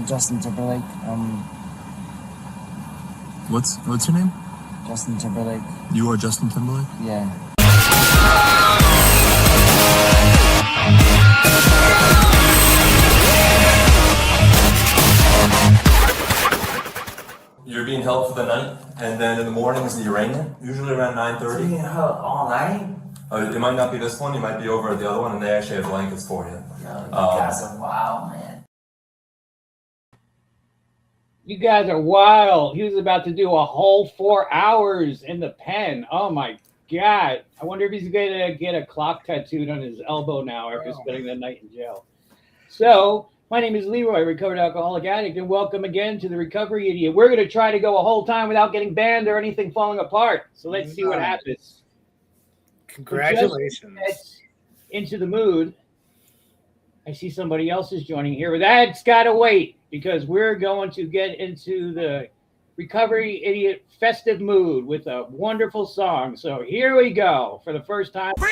Justin Timberlake. What's your name? Justin Timberlake. You are Justin Timberlake? Yeah. You're being held for the night, and then in the morning is the arraignment, usually around 9:30. Being held all night? It might not be this one, you might be over at the other one, and they actually have blankets for you. No, you guys are wild, man. You guys are wild. He was about to do a whole 4 hours in the pen. Oh my God. I wonder if he's going to get a clock tattooed on his elbow now after spending the night in jail. So, my name is Leroy, recovered alcoholic addict, and welcome again to the Recovery Idiot. We're going to try to go a whole time without getting banned or anything falling apart. So let's see what happens. Congratulations. Into the mood. I see somebody else is joining here, but that's got to wait because we're going to get into the Recovery Idiot festive mood with a wonderful song. So here we go for the first time. Tune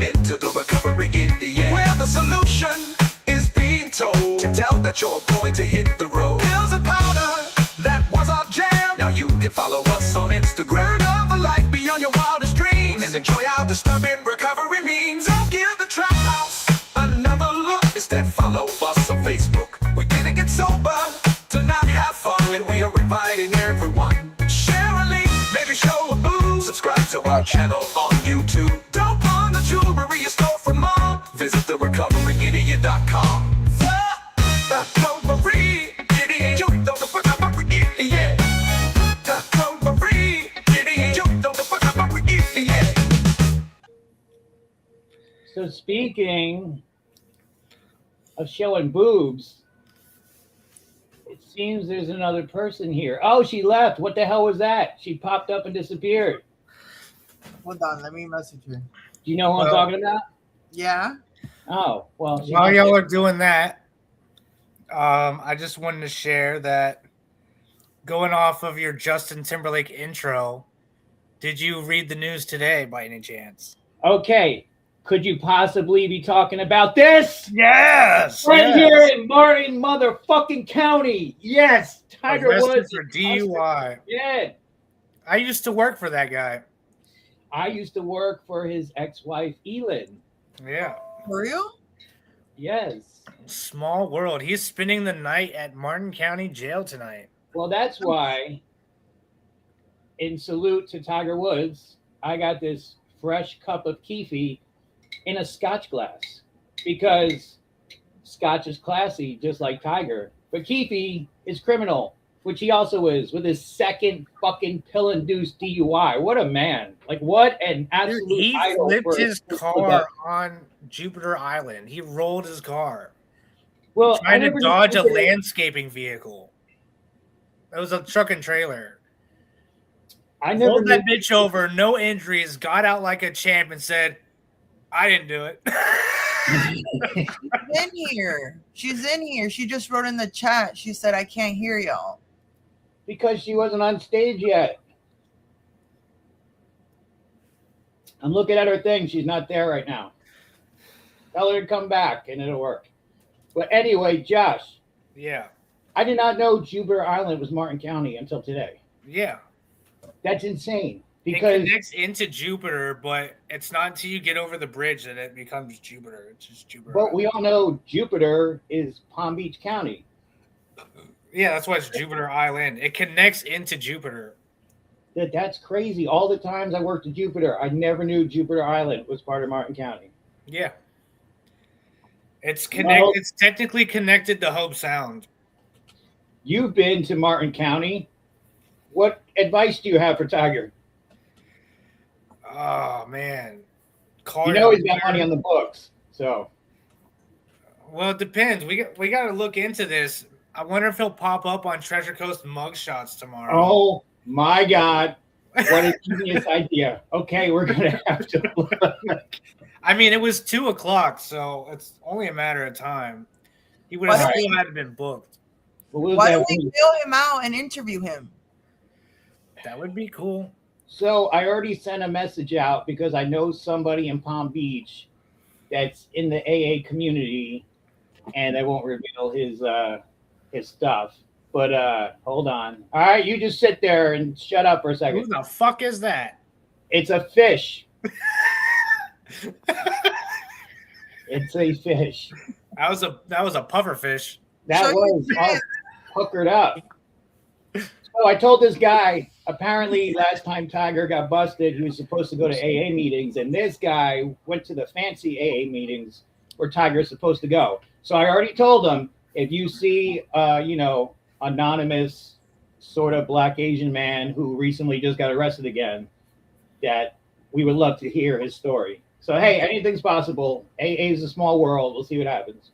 into the Recovery Idiot, where the solution is being told. To tell that you're going to hit the road. Pills and powder, that was our jam. Now you can follow us on Instagram. Live a life beyond your wildest dreams and enjoy our disturbing recovery means. Don't give the trap house another look. Instead, follow us on Facebook. We're gonna get sober to not have fun, and we are inviting everyone. Share a link, maybe show a boo. Subscribe to our channel on YouTube. Don't pawn the jewelry you stole from mom. Visit the recoveryidiot.com. The Recovery Idiot. You know the Recovery Idiot. The Recovery Idiot. You know the Recovery Idiot. So speaking of showing boobs, it seems there's another person here. Oh, she left. What the hell was that? She popped up and disappeared. Hold on, let me message her. Do you know who I'm talking about? Yeah. Oh, well. While y'all are doing that, I just wanted to share that going off of your Justin Timberlake intro, did you read the news today by any chance? Okay. Could you possibly be talking about this? Yes. Here in Martin motherfucking County. Yes. Tiger Woods. For Dee You Eye. Yeah. I used to work for that guy. I used to work for his ex-wife, Elin. Yeah. For real? Yes. Small world. He's spending the night at Martin County Jail tonight. Well, that's why, in salute to Tiger Woods, I got this fresh cup of Keefy in a scotch glass because scotch is classy, just like Tiger. But Keefy is criminal, which he also is, with his second fucking pill-induced DUI. What a man. Like, what an absolute Dude, he idol. flipped his car on Jupiter Island. He rolled his car. Well, trying to dodge a landscaping vehicle. It was a truck and trailer. I never rolled that bitch over, no injuries, got out like a champ and said, I didn't do it. She's in here. She's in here. She just wrote in the chat. She said, I can't hear y'all. Because she wasn't on stage yet. I'm looking at her thing. She's not there right now. Tell her to come back and it'll work. But anyway, Josh. Yeah. I did not know Jupiter Island was Martin County until today. Yeah. That's insane. Because it connects into Jupiter, but it's not until you get over the bridge that it becomes Jupiter. It's just Jupiter. But we all know Jupiter is Palm Beach County. Yeah, that's why it's Jupiter Island. It connects into Jupiter. That's crazy. All the times I worked at Jupiter, I never knew Jupiter Island was part of Martin County. Yeah. It's connected. It's technically connected to Hope Sound. You've been to Martin County. What advice do you have for Tiger? Oh man, you know he's got money on the books, so. Well, it depends. We got to look into this. I wonder if he'll pop up on Treasure Coast mugshots tomorrow. Oh my God! What a genius idea. Okay, we're gonna have to look. I mean, it was 2:00, so it's only a matter of time. He would have still had been booked. Why don't we fill him out and interview him? That would be cool. So I already sent a message out because I know somebody in Palm Beach that's in the AA community, and I won't reveal his stuff. But hold on. All right, you just sit there and shut up for a Who second. the fuck is that? It's a fish. It's a fish. That was a puffer fish. That So was all puckered up. So I told this guy, apparently last time Tiger got busted, he was supposed to go to AA meetings, and this guy went to the fancy AA meetings where Tiger's supposed to go. So I already told him, if you see, anonymous sort of black Asian man who recently just got arrested again, that we would love to hear his story. So, hey, anything's possible. AA is a small world. We'll see what happens.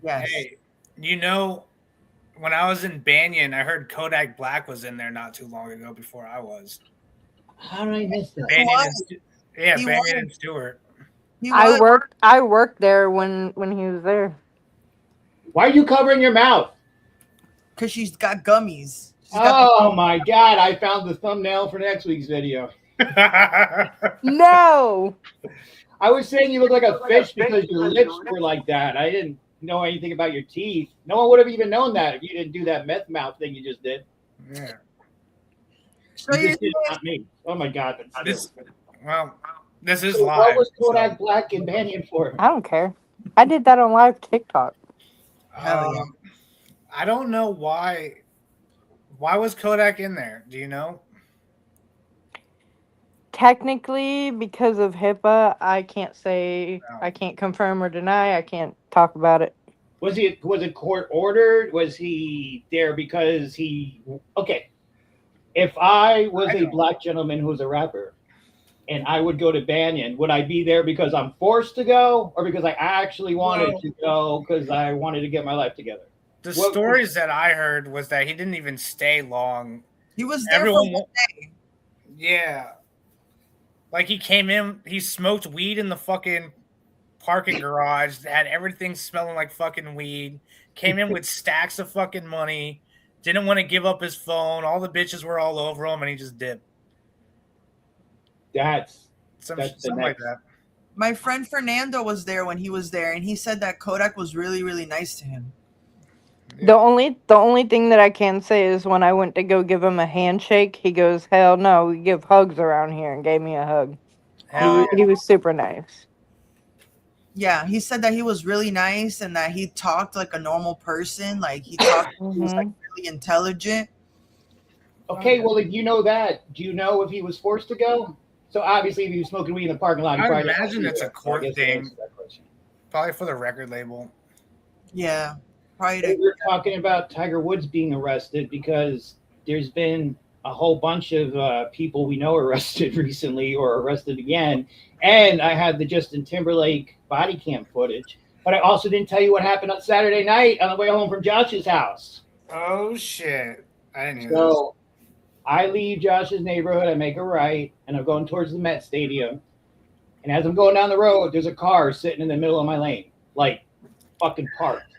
Yes. Hey, you know, when I was in Banyan, I heard Kodak Black was in there not too long ago before I was. How did I miss that? He Banyan was. and Stewart. He I was. worked there when he was there. Why are you covering your mouth? Because she's got gummies. She's got Oh my God! I found the thumbnail for next week's video. No. I was saying you look like a fish because your lips were like that. I didn't know anything about your teeth. No one would have even known that if you didn't do that meth mouth thing you just did. Yeah. So You you just did, not me. Oh my God! This is So live. what was Kodak Black and Banyan for? I don't care. I did that on live TikTok. Hell yeah. I don't know why. Why was Kodak in there? Do you know? Technically, because of HIPAA, I can't say, No. I can't confirm or deny. I can't talk about it. Was it court ordered? Was he there because he? Okay, if I was a black gentleman who's a rapper, and I would go to Banyan, would I be there because I'm forced to go, or because I actually wanted to go because I wanted to get my life together? The stories that I heard was that he didn't even stay long. He was there for one day. Yeah. Like he came in, he smoked weed in the fucking parking garage, had everything smelling like fucking weed, came in with stacks of fucking money, didn't want to give up his phone, all the bitches were all over him, and he just dipped. That's Something the like next. that. My friend Fernando was there when he was there, and he said that Kodak was really, really nice to him. The only thing that I can say is when I went to go give him a handshake, he goes, "Hell no, we give hugs around here," and gave me a hug. He was super nice. Yeah, he said that he was really nice and that he talked like a normal person. Like he talked, he was like really intelligent. Okay, well, if you know that, do you know if he was forced to go? So obviously, if he was smoking weed in the parking lot, he I probably imagine it's a court I guess thing. that's that question. Probably for the record label. Yeah, probably. We were talking about Tiger Woods being arrested because there's been a whole bunch of people we know arrested recently or arrested again. And I had the Justin Timberlake body cam footage, but I also didn't tell you what happened on Saturday night on the way home from Josh's house. Oh shit! I didn't hear this. So I leave Josh's neighborhood, I make a right, and I'm going towards the Met Stadium. And as I'm going down the road, there's a car sitting in the middle of my lane, like fucking parked.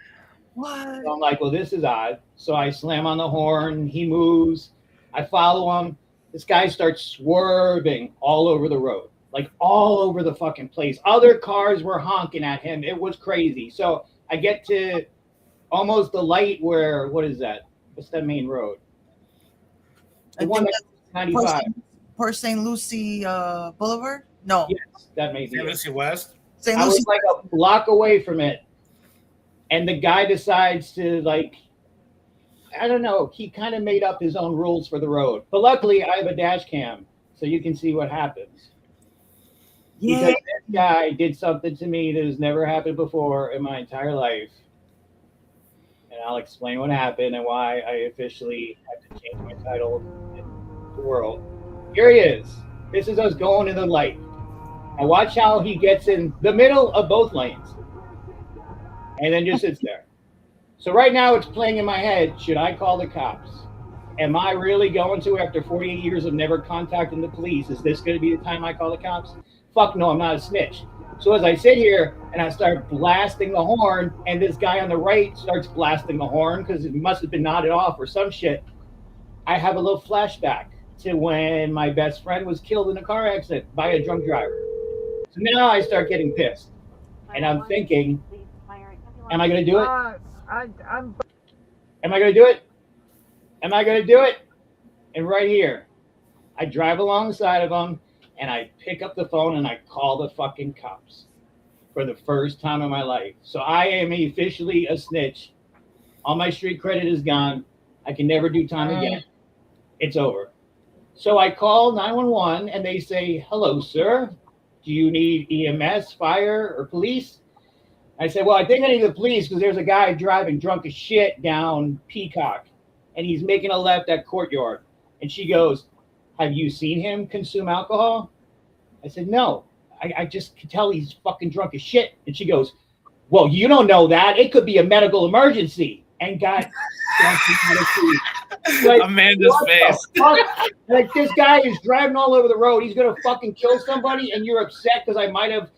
What? So I'm like, well, this is odd. So I slam on the horn. He moves. I follow him. This guy starts swerving all over the road, like all over the fucking place. Other cars were honking at him. It was crazy. So I get to almost the light where, what is that? What's that main road? The I one think that's 95. Port St. Lucie Boulevard? No. Yes, that may be St. it. Lucie West. St. I Lucie. was like a block away from it. And the guy decides to, like, I don't know, he kind of made up his own rules for the road. But luckily, I have a dash cam, so you can see what happens. Yeah. Because this guy did something to me that has never happened before in my entire life. And I'll explain what happened and why I officially had to change my title in the world. Here he is. This is us going in the light. And watch how he gets in the middle of both lanes. And then just sits there. So right now it's playing in my head, should I call the cops? Am I really going to, after 48 years of never contacting the police, is this going to be the time I call the cops? Fuck no, I'm not a snitch. So as I sit here and I start blasting the horn, and this guy on the right starts blasting the horn because it must have been nodded off or some shit, I have a little flashback to when my best friend was killed in a car accident by a drunk driver. So now I start getting pissed. And I'm thinking, am I going to do it? Am I going to do it? Am I going to do it? And right here, I drive alongside of him and I pick up the phone and I call the fucking cops for the first time in my life. So I am officially a snitch. All my street credit is gone. I can never do time again. It's over. So I call 911 and they say, hello, sir. Do you need EMS, fire, or police? I said, well, I think I need the police because there's a guy driving drunk as shit down Peacock and he's making a left at Courtyard. And she goes, have you seen him consume alcohol? I said, no. I just can tell he's fucking drunk as shit. And she goes, well, you don't know that. It could be a medical emergency. And got like, Amanda's face. Like, this guy is driving all over the road. He's going to fucking kill somebody. And you're upset because I might have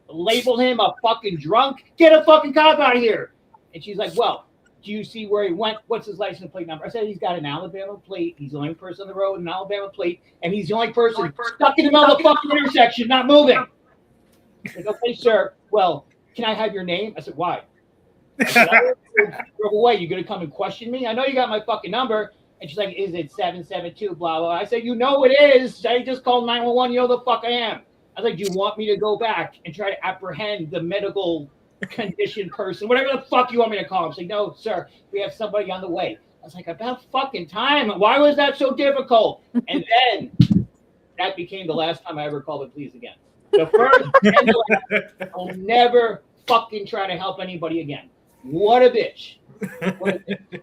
labeled him a fucking drunk. Get a fucking cop out of here. And she's like, well, do you see where he went? What's his license plate number? I said, he's got an Alabama plate. He's the only person on the road, an Alabama plate. And he's the only person stuck in the middle of the fucking intersection, not moving. Like, okay, sir. Well, can I have your name? I said, why? I said, away. You gonna come and question me? I know you got my fucking number. And she's like, is it 772? Blah blah. I said, you know it is. I just called 911. You know the fuck I am. I was like, do you want me to go back and try to apprehend the medical condition person, whatever the fuck you want me to call him? She's like, no, sir, we have somebody on the way. I was like, about fucking time. Why was that so difficult? And then that became the last time I ever called the police again. The first and the last. I'll never fucking try to help anybody again. What a bitch. What a bitch.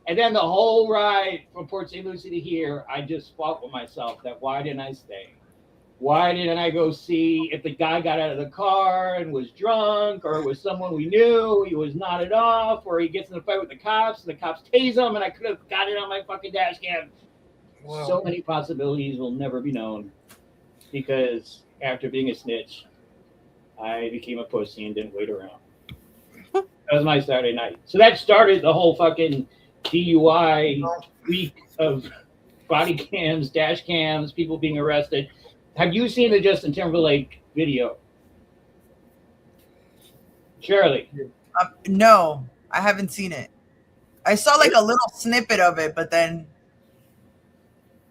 And then the whole ride from Port St. Lucie to here, I just fought with myself that why didn't I stay? Why didn't I go see if the guy got out of the car and was drunk, or it was someone we knew, he was nodded off, or he gets in a fight with the cops and the cops tase him and I could have got it on my fucking dash cam. Whoa. So many possibilities will never be known because after being a snitch, I became a pussy and didn't wait around. That was my Saturday night. So that started the whole fucking Dee You Eye week of body cams, dash cams, people being arrested. Have you seen the Justin Timberlake video? Shirley? No, I haven't seen it. I saw like a little snippet of it, but then...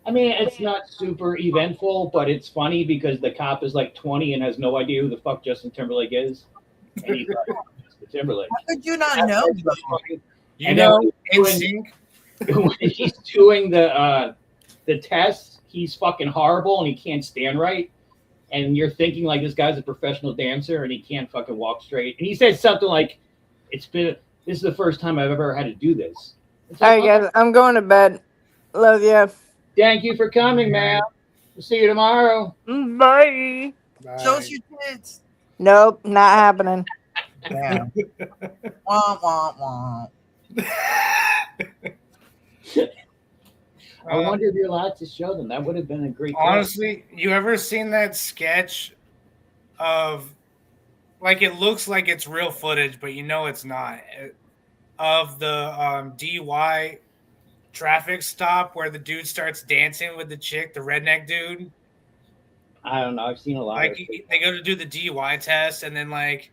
I mean, it's not super eventful, but it's funny because the cop is like 20 and has no idea who the fuck Justin Timberlake is. And he's like, Justin Timberlake. How could you not know? You know, when he's doing the test, he's fucking horrible and he can't stand right. And you're thinking like this guy's a professional dancer and he can't fucking walk straight. And he said something like, this is the first time I've ever had to do this. All right, guys, I'm going to bed. Love you. Thank you for coming, man. We'll see you tomorrow. Bye. Show us your tits. Nope, not happening. Damn. Womp, womp, womp. I wonder if you're allowed to show them. That would have been a great. Honestly, you ever seen that sketch of, like, it looks like it's real footage, but you know it's not, of the DUI traffic stop where the dude starts dancing with the chick, the redneck dude? I don't know. I've seen a lot. Like, they go to do the DUI test, and then like,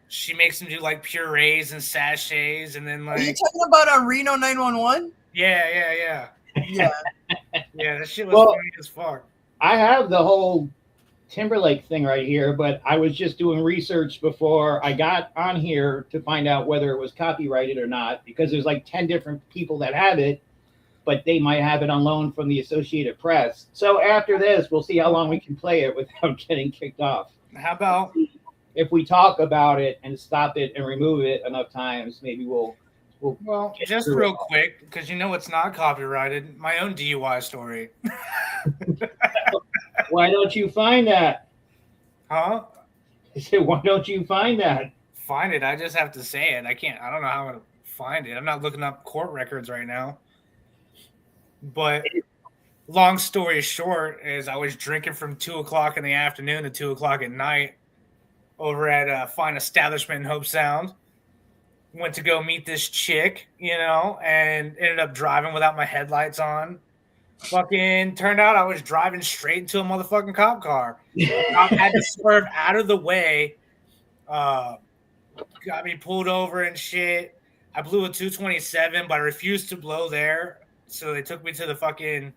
she makes him do like purees and sachets, and then like. Are you talking about on Reno 911? Yeah. Yeah. Yeah, that shit was funny as fuck. I have the whole Timberlake thing right here, but I was just doing research before I got on here to find out whether it was copyrighted or not, because there's like 10 different people that have it, but they might have it on loan from the Associated Press. So after this, we'll see how long we can play it without getting kicked off. How about if we talk about it and stop it and remove it enough times, maybe we'll just real quick, because you know it's not copyrighted, my own DUI story. Why don't you find that? Huh? I said, why don't you find that? Find it. I just have to say it. I don't know how I'm going to find it. I'm not looking up court records right now. But long story short is I was drinking from 2 o'clock in the afternoon to 2 o'clock at night over at a fine establishment in Hope Sound. Went to go meet this chick, and ended up driving without my headlights on. Fucking turned out I was driving straight into a motherfucking cop car. The cop had to swerve out of the way. Got me pulled over and shit. I blew a 227, but I refused to blow there. So they took me to the fucking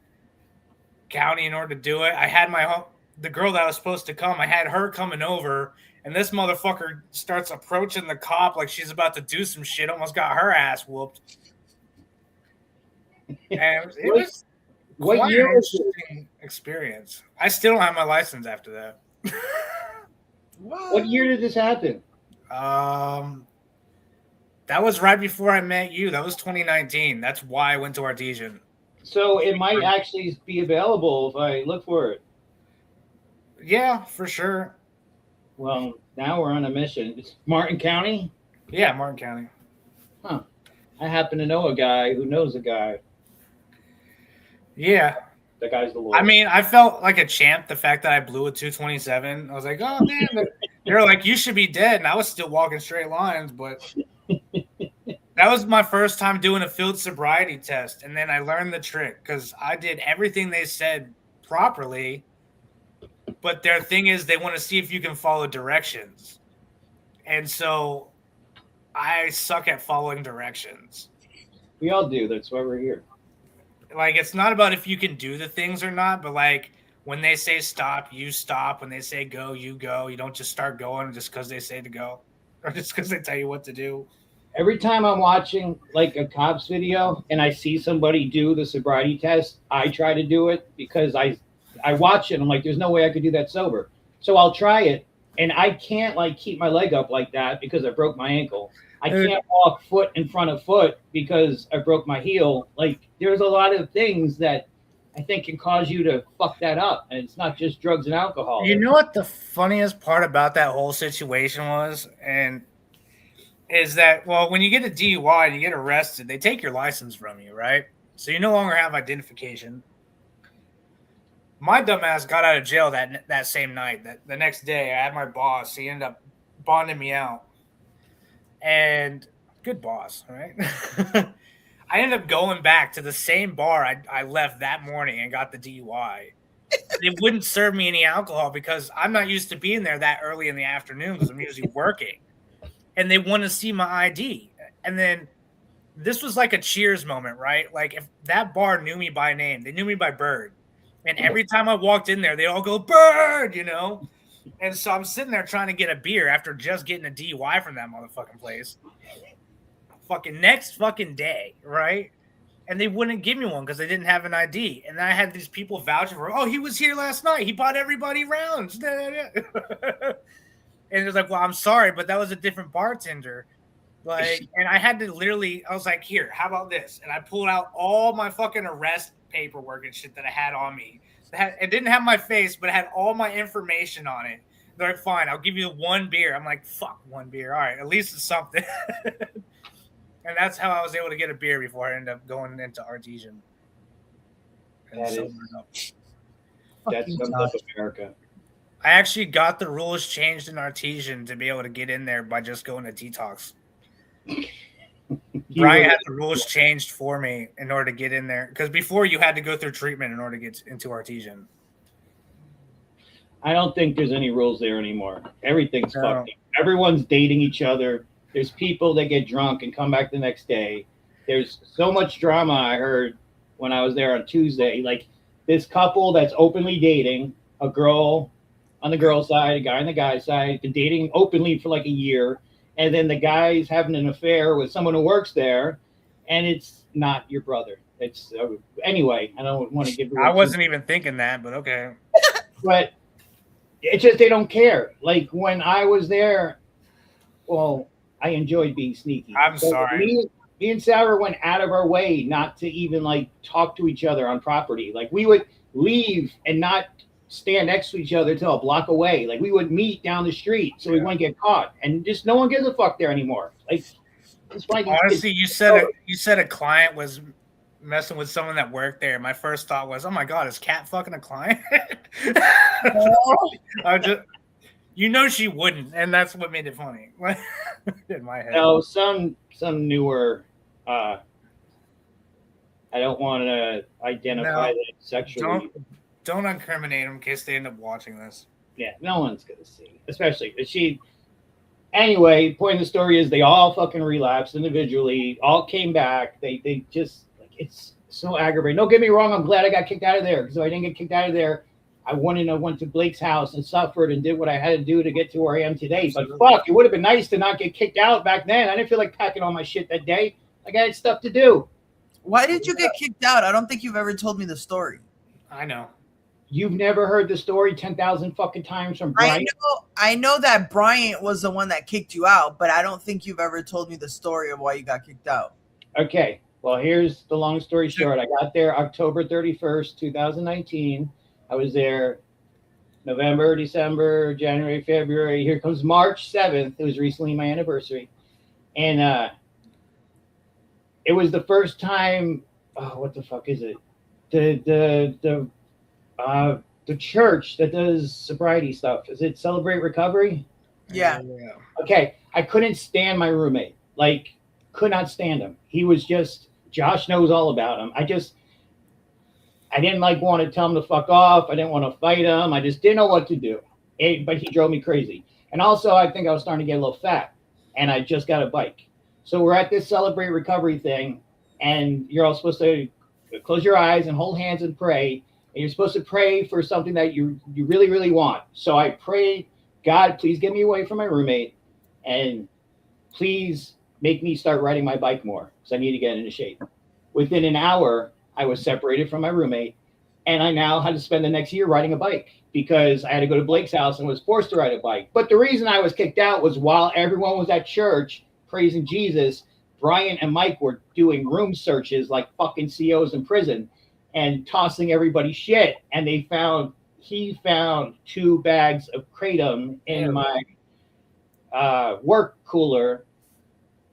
county in order to do it. I had the girl that was supposed to come, I had her coming over, and this motherfucker starts approaching the cop like she's about to do some shit, almost got her ass whooped. And it was What year an was it? interesting experience. I still don't have my license after that. What year did this happen? That was right before I met you. That was 2019. That's why I went to Artesian. So it might actually be available if I look for it. Yeah, for sure. Well, now we're on a mission. It's Martin County? Yeah, Martin County. Huh. I happen to know a guy who knows a guy. Yeah. That guy's the Lord. I mean, I felt like a champ the fact that I blew a 227. I was like, oh, man. They're like, you should be dead. And I was still walking straight lines. But that was my first time doing a field sobriety test. And then I learned the trick because I did everything they said properly. But their thing is they want to see if you can follow directions. And so I suck at following directions. We all do. That's why we're here. Like, it's not about if you can do the things or not, but like when they say stop, you stop. When they say go, you go. You don't just start going just because they say to go or just because they tell you what to do. Every time I'm watching like a cops video and I see somebody do the sobriety test, I try to do it because I watch it. And I'm like, there's no way I could do that sober. So I'll try it. And I can't like keep my leg up like that because I broke my ankle. I can't walk foot in front of foot because I broke my heel. Like there's a lot of things that I think can cause you to fuck that up. And it's not just drugs and alcohol. You know what the funniest part about that whole situation was? And is that, well, when you get a DUI and you get arrested, they take your license from you, right? So you no longer have identification. My dumbass got out of jail that same night. That the next day, I had my boss. He ended up bonding me out. And good boss, right? I ended up going back to the same bar I left that morning and got the DUI. They wouldn't serve me any alcohol because I'm not used to being there that early in the afternoon because I'm usually working. And they want to see my ID. And then this was like a Cheers moment, right? Like if that bar knew me by name, they knew me by Bird. And every time I walked in there, they all go, Bird, you know? And so I'm sitting there trying to get a beer after just getting a DUI from that motherfucking place. Fucking next fucking day, right? And they wouldn't give me one because they didn't have an ID. And I had these people vouching for, oh, he was here last night. He bought everybody rounds. And it was like, well, I'm sorry, but that was a different bartender. Like, and I had to literally, I was like, here, how about this? And I pulled out all my fucking arrest paperwork and shit that I had on me. It didn't have my face, but it had all my information on it. They're like, fine, I'll give you one beer. I'm like, fuck, one beer. All right, at least it's something. And that's how I was able to get a beer before I ended up going into Artesian. That's sums up America. I actually got the rules changed in Artesian to be able to get in there by just going to detox. Brian had the rules changed for me in order to get in there because before you had to go through treatment in order to get into Artesian. I don't think there's any rules there anymore. Everything's fucked up. Everyone's dating each other. There's people that get drunk and come back the next day. There's so much drama I heard when I was there on Tuesday. Like this couple that's openly dating, a girl on the girl side, a guy on the guy side, been dating openly for like a year. And then the guy's having an affair with someone who works there, and it's not your brother. It's anyway. I don't want to give. I wasn't even thinking that, but okay. But it's just they don't care. Like when I was there, well, I enjoyed being sneaky. I'm sorry. Me and Sarah went out of our way not to even like talk to each other on property. Like we would leave and not stand next to each other till a block away. Like we would meet down the street so we wouldn't get caught. And just no one gives a fuck there anymore. Like it's like honestly, you said a client was messing with someone that worked there. My first thought was, oh my god, is Kat fucking a client? I just, you know, she wouldn't, and that's what made it funny in my head. No, some newer I don't want to identify No, them sexually. Don't incriminate them in case they end up watching this. Yeah, no one's gonna see, especially if she. Anyway, point of the story is they all fucking relapsed individually, all came back. They just like it's so aggravating. Don't get me wrong, I'm glad I got kicked out of there because if I didn't get kicked out of there, I went to Blake's house and suffered and did what I had to do to get to where I am today. Absolutely. But fuck, it would have been nice to not get kicked out back then. I didn't feel like packing all my shit that day. Like I had stuff to do. Why did you get kicked out? I don't think you've ever told me the story. I know. You've never heard the story 10,000 fucking times from Brian? I know that Bryant was the one that kicked you out, but I don't think you've ever told me the story of why you got kicked out. Okay. Well, here's the long story short. I got there October 31st, 2019. I was there November, December, January, February. Here comes March 7th. It was recently my anniversary. And it was the first time, oh, what the fuck is it? The church that does sobriety stuff. Is it Celebrate Recovery? Yeah. Okay. I couldn't stand my roommate. Like, could not stand him. He was just, Josh knows all about him. I didn't like want to tell him to fuck off. I didn't want to fight him. I just didn't know what to do. But he drove me crazy. And also, I think I was starting to get a little fat. And I just got a bike. So we're at this Celebrate Recovery thing. And you're all supposed to close your eyes and hold hands and pray. And you're supposed to pray for something that you really, really want. So I prayed, God, please get me away from my roommate. And please make me start riding my bike more because I need to get into shape. Within an hour, I was separated from my roommate. And I now had to spend the next year riding a bike because I had to go to Blake's house and was forced to ride a bike. But the reason I was kicked out was while everyone was at church praising Jesus, Brian and Mike were doing room searches like fucking COs in prison and tossing everybody shit. And he found 2 bags of kratom in my work cooler.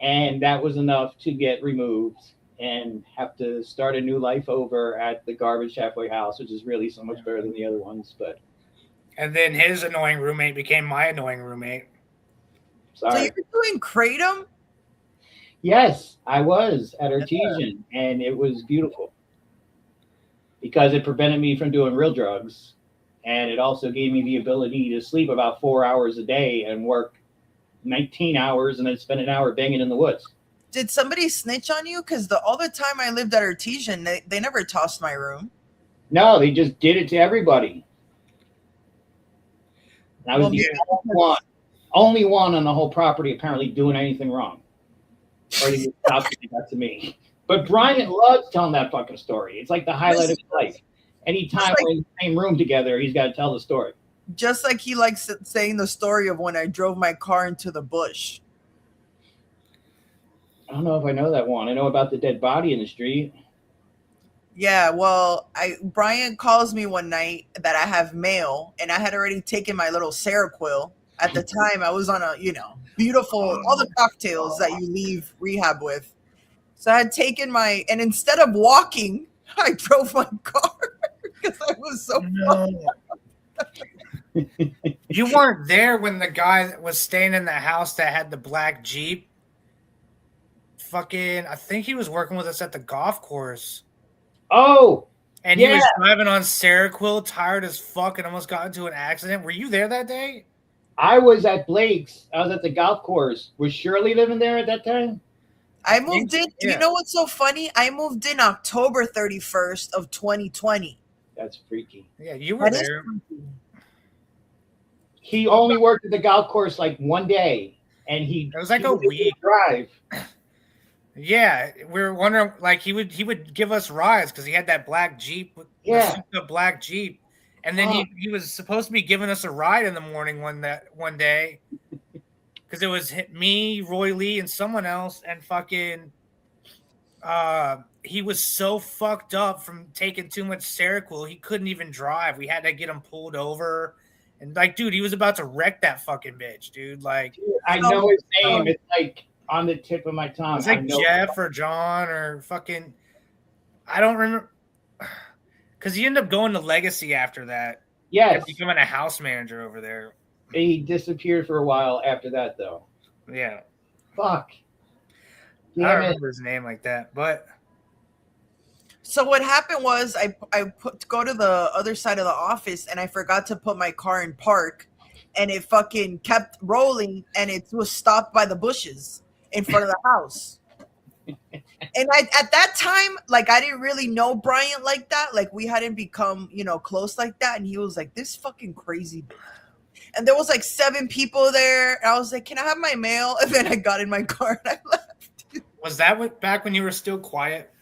And that was enough to get removed and have to start a new life over at the garbage halfway house, which is really so much better than the other ones. But and then his annoying roommate became my annoying roommate. Sorry. So you're doing kratom? Yes, I was at Artesian, and it was beautiful because it prevented me from doing real drugs, and it also gave me the ability to sleep about 4 hours a day and work 19 hours and then spend an hour banging in the woods. Did somebody snitch on you? Because all the time I lived at Artesian, they never tossed my room. No, they just did it to everybody. And I was the only one on the whole property apparently doing anything wrong. Or he stopped doing that to me. But Brian loves telling that fucking story. It's like the highlight of his life. Anytime we're in the same room together, he's got to tell the story. Just like he likes saying the story of when I drove my car into the bush. I don't know if I know that one. I know about the dead body in the street. Yeah, well, Brian calls me one night that I have mail, and I had already taken my little Seroquel. At the time, I was on a, beautiful, all the cocktails that you leave rehab with. So I had taken and instead of walking, I drove my car because I was so You weren't there when the guy that was staying in the house that had the black Jeep. I think he was working with us at the golf course. Oh, and he was driving on Seroquel, tired as fuck, and almost got into an accident. Were you there that day? I was at Blake's. I was at the golf course. Was Shirley living there at that time? I moved in. Yeah. You know what's so funny? I moved in October 31st of 2020. That's freaky. Yeah, you were there. He only worked at the golf course like one day, and it was like a week drive. Yeah, we were wondering, like he would give us rides because he had that black Jeep, the black Jeep, and then he was supposed to be giving us a ride in the morning one day, because it was me, Roy Lee, and someone else, and fucking, he was so fucked up from taking too much Seroquel he couldn't even drive. We had to get him pulled over, and like, dude, he was about to wreck that fucking bitch, dude. Like, dude, I know his name. It's like on the tip of my tongue. It's like Jeff or John or fucking, I don't remember, because he ended up going to Legacy after that. Yes. Becoming a house manager over there. He disappeared for a while after that, though. Yeah. Fuck. I don't remember his name like that, but. So what happened was go to the other side of the office and I forgot to put my car in park, and it fucking kept rolling and it was stopped by the bushes in front of the house. And at that time, like, I didn't really know Bryant like that. Like, we hadn't become, close like that. And he was like, this fucking crazy bitch. And there was like 7 people there. And I was like, can I have my mail? And then I got in my car and I left. Was that back when you were still quiet?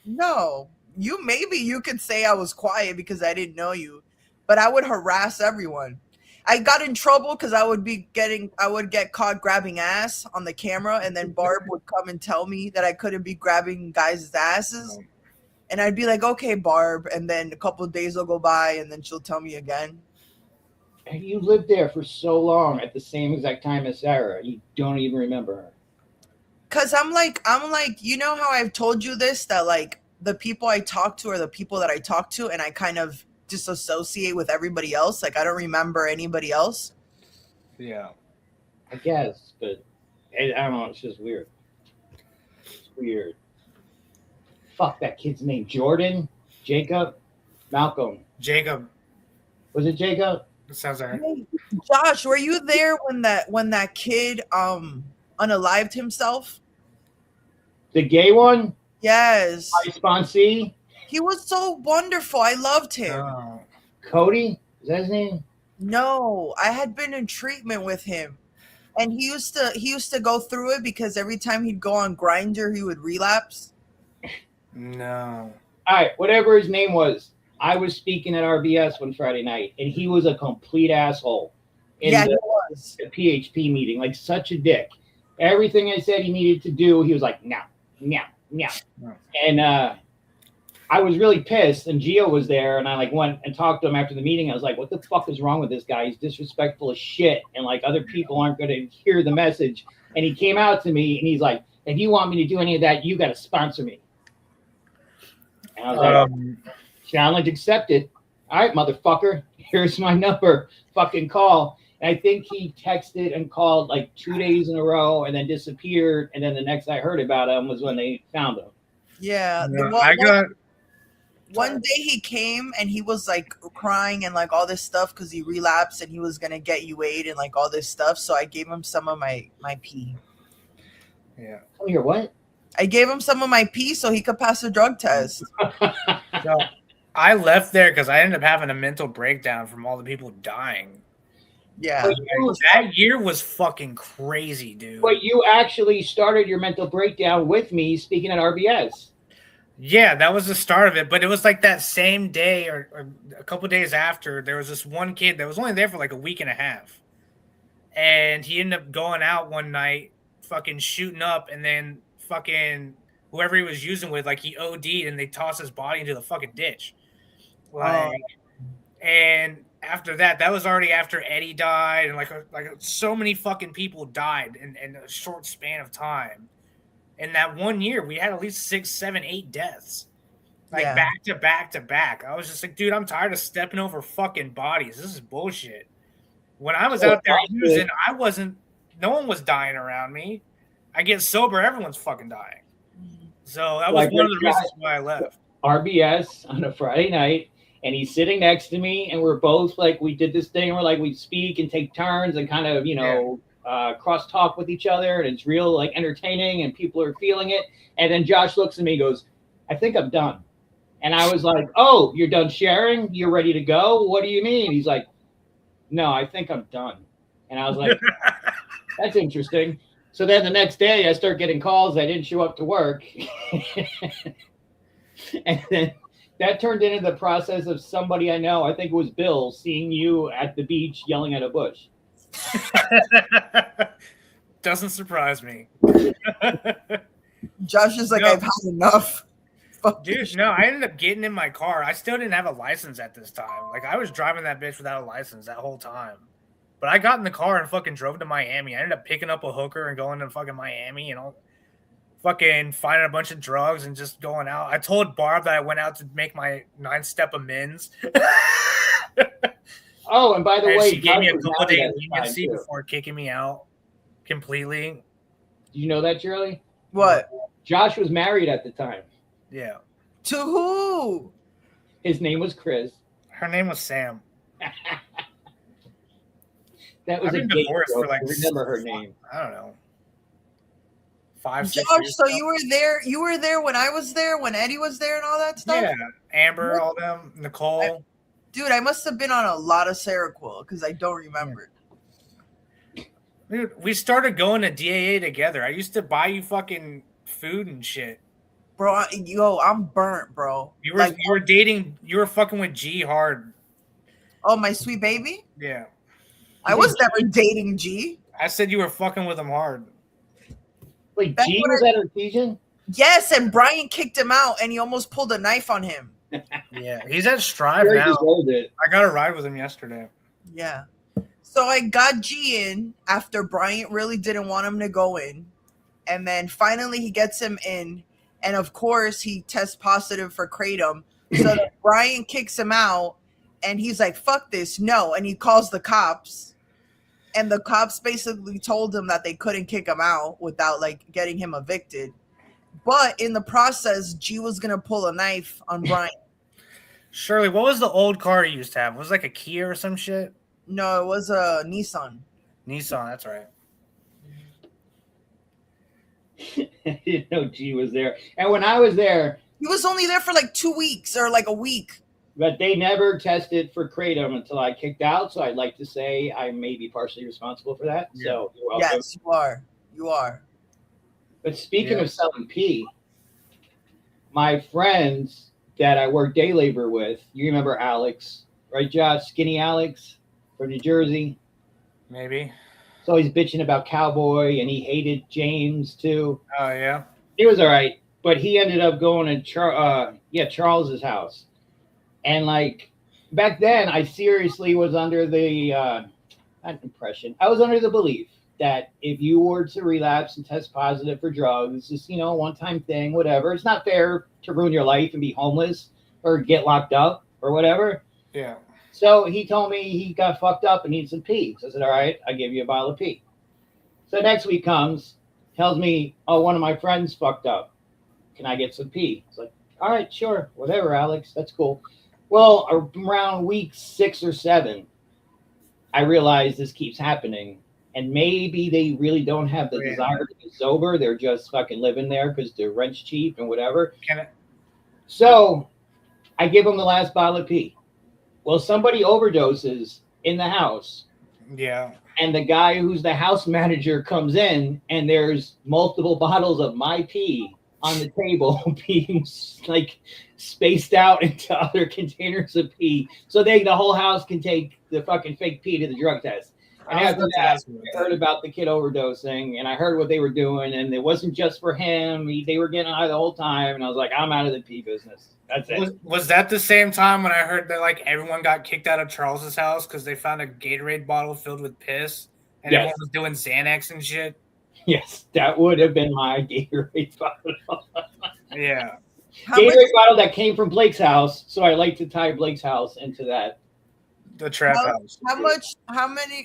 No, maybe you could say I was quiet because I didn't know you, but I would harass everyone. I got in trouble because I would get caught grabbing ass on the camera, and then Barb would come and tell me that I couldn't be grabbing guys' asses. And I'd be like, okay, Barb. And then a couple of days will go by, and then she'll tell me again. And you lived there for so long at the same exact time as Sarah. You don't even remember her. Cause I'm like, you know how I've told you this, that like the people I talk to are the people that I talk to, and I kind of disassociate with everybody else. Like, I don't remember anybody else. Yeah. I guess, but I don't know. It's just weird. It's weird. Fuck that kid's name. Jordan? Jacob? Malcolm? Jacob. Was it Jacob? That sounds right. Hey, Josh, were you there when that kid unalived himself? The gay one? Yes. My sponsee? He was so wonderful. I loved him. Oh. Cody? Is that his name? No, I had been in treatment with him. And he used to go through it because every time he'd go on Grindr, he would relapse. No. All right, whatever his name was. I was speaking at RBS one Friday night, and he was a complete asshole. He was. The PHP meeting, like such a dick. Everything I said he needed to do, he was like, no. And I was really pissed, and Gio was there, and I like went and talked to him after the meeting. I was like, what the fuck is wrong with this guy? He's disrespectful as shit, and like other people aren't going to hear the message. And he came out to me, and he's like, if you want me to do any of that, you got to sponsor me. And I was like, challenge accepted. All right, motherfucker, here's my number. Fucking call. And I think he texted and called like 2 days in a row and then disappeared. And then the next I heard about him was when they found him. Yeah. One day he came and he was like crying and like all this stuff because he relapsed and he was going to get UA'd and like all this stuff. So I gave him some of my pee. Yeah. Oh, your what? I gave him some of my pee so he could pass the drug test. So I left there because I ended up having a mental breakdown from all the people dying. Yeah. That year was fucking crazy, dude. But you actually started your mental breakdown with me speaking at RBS. Yeah, that was the start of it. But it was like that same day or a couple of days after, there was this one kid that was only there for like a week and a half. And he ended up going out one night, fucking shooting up, and then fucking whoever he was using with, like he OD'd and they tossed his body into the fucking ditch. Like, and after that was already after Eddie died, and like so many fucking people died in a short span of time. In that 1 year, we had at least 6, 7, 8 deaths, like back to back to back. I was just like, dude, I'm tired of stepping over fucking bodies. This is bullshit. When I was out there using, no one was dying around me. I get sober, everyone's fucking dying. So that was one of the reasons why I left. RBS on a Friday night, and he's sitting next to me, and we're both like, we did this thing where like we speak and take turns and kind of, cross talk with each other, and it's real like entertaining and people are feeling it. And then Josh looks at me and goes, I think I'm done. And I was like, oh, you're done sharing? You're ready to go? What do you mean? He's like, no, I think I'm done. And I was like, that's interesting. So then the next day I start getting calls. I didn't show up to work. And then that turned into the process of somebody I know, I think it was Bill, seeing you at the beach yelling at a bush. Doesn't surprise me. Josh is like, I've had enough. Dude, no, I ended up getting in my car. I still didn't have a license at this time. Like, I was driving that bitch without a license that whole time. But I got in the car and fucking drove to Miami. I ended up picking up a hooker and going to fucking Miami and all, fucking finding a bunch of drugs and just going out. I told Barb that I went out to make my 9-step amends. Oh, and by the way, she gave me a couple days leniency before kicking me out completely. Do you know that, Shirley? What? Josh was married at the time. Yeah. To who? His name was Chris. Her name was Sam. That was I've a been gay divorced joke. for like I remember her name. I don't know. 5-6 Josh, years so ago. you were there. You were there when I was there, when Eddie was there, and all that stuff. Yeah, Amber, all them, Nicole. Dude, I must have been on a lot of Seroquel because I don't remember. Dude, we started going to DAA together. I used to buy you fucking food and shit. Bro, I'm burnt, bro. You were dating. You were fucking with G hard. Oh, my sweet baby. Yeah, I was never dating G. I said you were fucking with him hard. Wait, That's G what was at Artesian? Yes, and Brian kicked him out, and he almost pulled a knife on him. Yeah, he's at Strive Very now. deserved it. I got a ride with him yesterday. Yeah. So I got G in after Bryant really didn't want him to go in. And then finally he gets him in. And of course he tests positive for kratom. So then Brian kicks him out and he's like, fuck this, no. And he calls the cops. And the cops basically told him that they couldn't kick him out without like getting him evicted. But in the process, G was gonna pull a knife on Brian. Shirley, what was the old car you used to have? Was it like a Kia or some shit? No, it was a Nissan. Nissan, that's right. I didn't know G was there. And when I was there, He was only there for like 2 weeks or like a week. but they never tested for kratom until I kicked out. So I'd like to say I may be partially responsible for that. Yeah. So you're welcome. Yes, you are. You are. But speaking Yeah. of selling pee, my friends that I work day labor with, you remember Alex, right, Josh? Skinny Alex from New Jersey. Maybe. So he's bitching about Cowboy, and he hated James too. Oh yeah. He was all right, but he ended up going to Charles's house, and like back then, I seriously was under the not impression. I was under the belief that if you were to relapse and test positive for drugs, just a one-time thing, whatever. It's not fair to ruin your life and be homeless or get locked up or whatever. Yeah. So he told me he got fucked up and needed some pee. So I said, all right, I'll give you a bottle of pee. So next week comes, tells me, oh, one of my friends fucked up. Can I get some pee? It's like, all right, sure, whatever, Alex, that's cool. Well, around week 6 or 7, I realized this keeps happening. And maybe they really don't have the desire to be sober. They're just fucking living there because their rent's cheap and whatever. So I give them the last bottle of pee. Well, somebody overdoses in the house. Yeah. And the guy who's the house manager comes in, and there's multiple bottles of my pee on the table being like spaced out into other containers of pee. So the whole house can take the fucking fake pee to the drug test. And after that, I heard about the kid overdosing, and I heard what they were doing, and it wasn't just for him. They were getting high the whole time, and I was like, I'm out of the pee business. That's it. Was that the same time when I heard that like everyone got kicked out of Charles's house because they found a Gatorade bottle filled with piss and everyone was doing Xanax and shit? Yes, that would have been my Gatorade bottle. Yeah. Gatorade bottle that came from Blake's house, so I like to tie Blake's house into that. The trap house.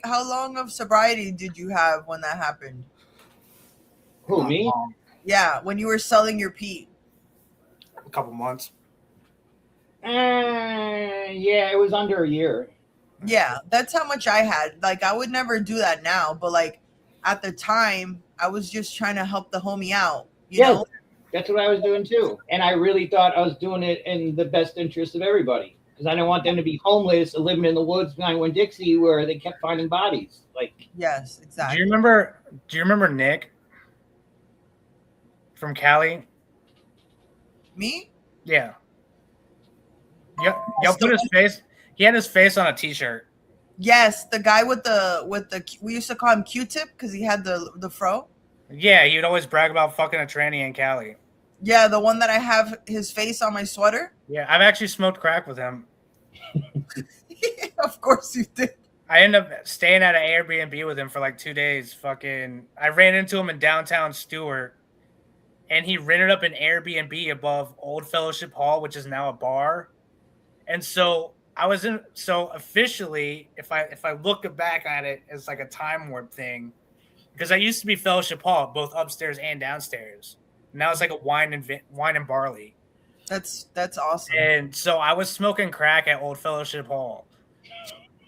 How long of sobriety did you have when that happened? Who, me? Yeah, when you were selling your pee. A couple months. Yeah, it was under a year. Yeah, that's how much I had. Like, I would never do that now, but like at the time, I was just trying to help the homie out. You know? That's what I was doing too. And I really thought I was doing it in the best interest of everybody. Because I didn't want them to be homeless and living in the woods behind Winn-Dixie where they kept finding bodies. Like, yes, exactly. Do you remember Nick from Cali? Me? Yeah. Y'all put his face. He had his face on a T-shirt. Yes, the guy with the we used to call him Q-tip because he had the fro. Yeah, he would always brag about fucking a tranny in Cali. Yeah, the one that I have his face on my sweater. Yeah, I've actually smoked crack with him. Of course you did. I ended up staying at an Airbnb with him for like 2 days. I ran into him in downtown Stewart, and he rented up an Airbnb above Old Fellowship Hall, which is now a bar. And so officially, if I look back at it as like a time warp thing, because I used to be Fellowship Hall, both upstairs and downstairs. Now it's like a wine and barley. That's awesome. And so I was smoking crack at Old Fellowship Hall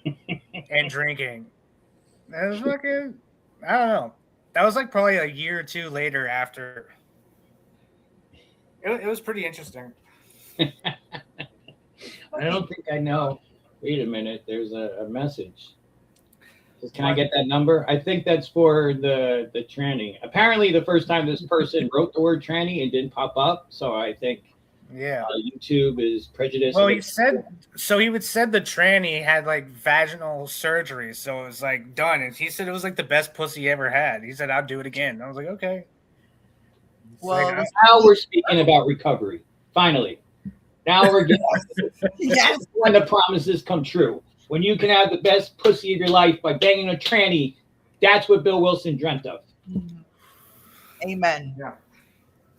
and drinking. It was fucking, I don't know. That was like probably a year or two later after. It was pretty interesting. I don't think I know. Wait a minute. There's a message. Can I get that number? I think that's for the tranny. Apparently, the first time this person wrote the word tranny, it didn't pop up. So I think YouTube is prejudiced. Well, he said so. He would said the tranny had like vaginal surgery, so it was like done. And he said it was like the best pussy he ever had. He said, "I'll do it again." I was like, "Okay." Well, like, now we're speaking about recovery. Finally, now we're getting yes. when the promises come true. When you can have the best pussy of your life by banging a tranny, that's what Bill Wilson dreamt of. Amen. Yeah.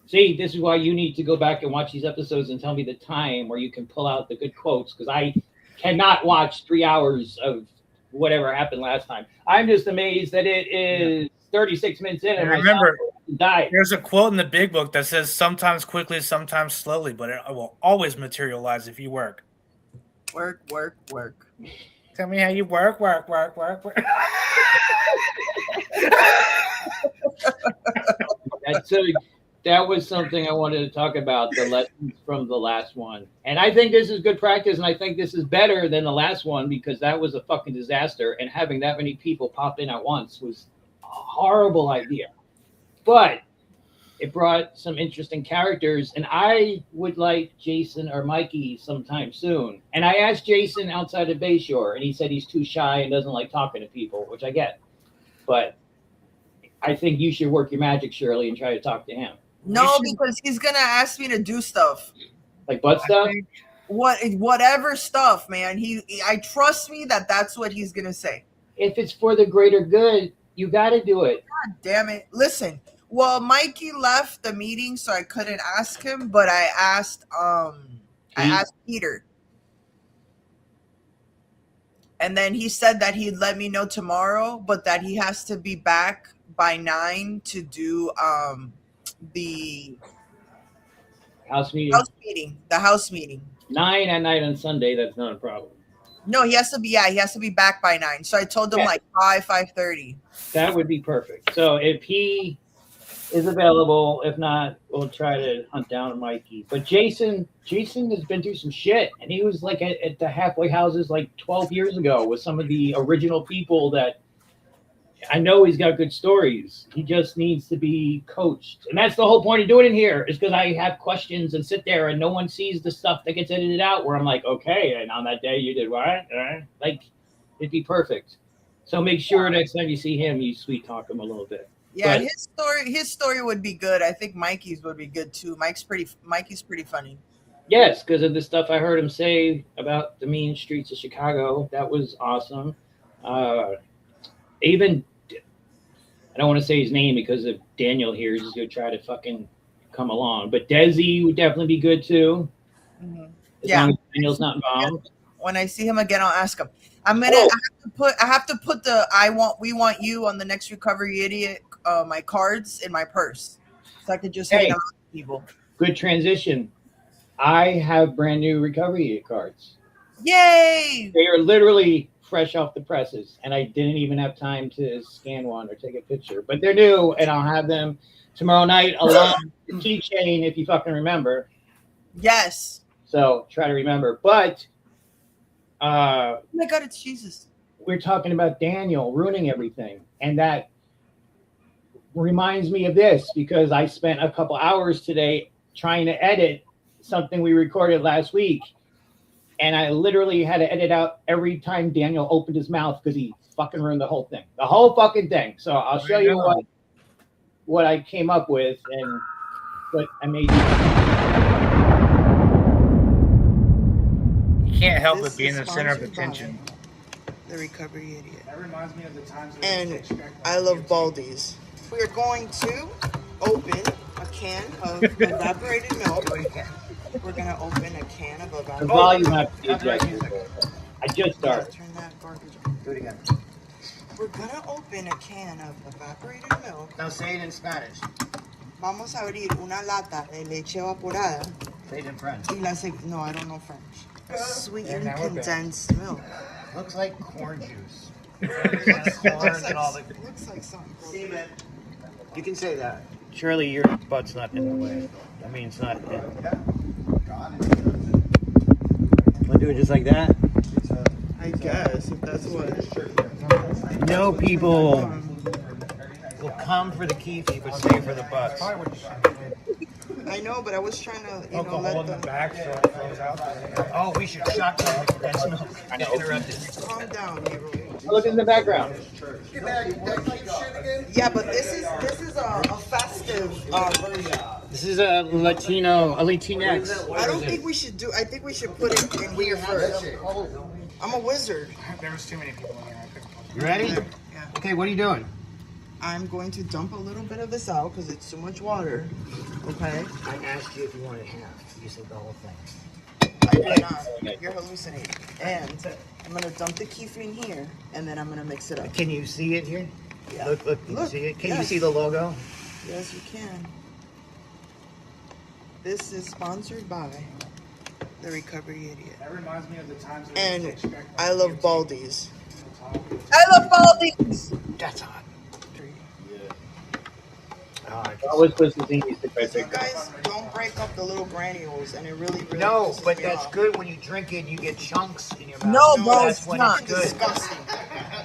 See, this is why you need to go back and watch these episodes and tell me the time where you can pull out the good quotes, because I cannot watch 3 hours of whatever happened last time. I'm just amazed that it is 36 minutes in. And remember, died. There's a quote in the big book that says sometimes quickly, sometimes slowly, but it will always materialize if you work. Work. Tell me how you work. That was something I wanted to talk about, the lessons from the last one. And I think this is good practice, and I think this is better than the last one because that was a fucking disaster, and having that many people pop in at once was a horrible idea. But it brought some interesting characters, and I would like Jason or Mikey sometime soon. And I asked Jason outside of Bayshore, and he said he's too shy and doesn't like talking to people, which I get. But I think you should work your magic, Shirley, and try to talk to him. No, because he's gonna ask me to do stuff. Like butt stuff? Whatever stuff, man. I trust me that's what he's gonna say. If it's for the greater good, you got to do it. God damn it! Listen. Well, Mikey left the meeting, so I couldn't ask him, but I asked Peter. And then he said that he'd let me know tomorrow, but that he has to be back by 9 to do the house meeting. The house meeting. 9 at night on Sunday, that's not a problem. No, he has to be back by 9. So I told him like 5:30. That would be perfect. So if he is available. If not, we'll try to hunt down Mikey. But Jason has been through some shit, and he was like at the halfway houses like 12 years ago with some of the original people that I know he's got good stories. He just needs to be coached. And that's the whole point of doing it here is because I have questions and sit there and no one sees the stuff that gets edited out where I'm like, okay, and on that day you did what? Like, it'd be perfect. So make sure next time you see him, you sweet talk him a little bit. Yeah, but his story would be good. I think Mikey's would be good too. Mikey's pretty funny. Yes, because of the stuff I heard him say about the mean streets of Chicago. That was awesome. Even I don't want to say his name because if Daniel hears, he's gonna try to fucking come along. But Desi would definitely be good too. Mm-hmm. As long as Daniel's not involved. When I see him again, I'll ask him. I have to put the we want you on the next Recovery Idiot my cards in my purse, so I could just hang out with people. Good transition. I have brand new Recovery Idiot cards. Yay! They are literally fresh off the presses, and I didn't even have time to scan one or take a picture. But they're new, and I'll have them tomorrow night along the keychain if you fucking remember. Yes. So try to remember. But oh my God, it's Jesus. We're talking about Daniel ruining everything, and that reminds me of this because I spent a couple hours today trying to edit something we recorded last week, and I literally had to edit out every time Daniel opened his mouth because he fucking ruined the whole fucking thing. So I'll show you what I came up with and what I made. You can't help but be in the center of attention. The Recovery Idiot. That reminds me of the times. And I love Baldies. We're going to open a can of evaporated milk. We're going to open a can of evaporated milk. The volume has to be adjusted. I just started. Turn that garbage on. Do it again. We're going to open a can of evaporated milk. Now say it in Spanish. Vamos a abrir una lata de leche evaporada They did French. No, I don't know French. Sweetened now we're back. condensed milk. Looks like corn juice. Looks like something. You can say that. Surely your butt's not in the way. I mean, it's not in. Want to do it just like that? I guess if that's what. No people will come for the keefy, but stay for the butts. I know, but I was trying to, you know, Alcohol let in the them back so it flows out there. Oh, we should shot some condensed milk. I interrupted. calm down, Leroy. Look in the background. Yeah, but this is a festive version. This is a Latinx. I don't think we should do. I think we should put it in here first. I'm a wizard. There was too many people in here. I couldn't. You ready? Yeah. Okay, what are you doing? I'm going to dump a little bit of this out because it's too much water. Okay. I asked you if you wanted half. You said the whole thing. I did not. You're hallucinating. And I'm gonna dump the kefir in here, and then I'm gonna mix it up. Can you see it here? Yeah. Look, can you Look, see it? Can you yes. see the logo? Yes, you can. This is sponsored by the Recovery Idiot. That reminds me of the times that And we used to expect I love Baldies. I I love Baldies. That's hot. I was supposed to think he's the So guys, don't break up the little granules, and it really No, pisses but me that's off. good when you drink it. You get chunks in your mouth. No, bro, that's it's when not. it's good. Disgusting.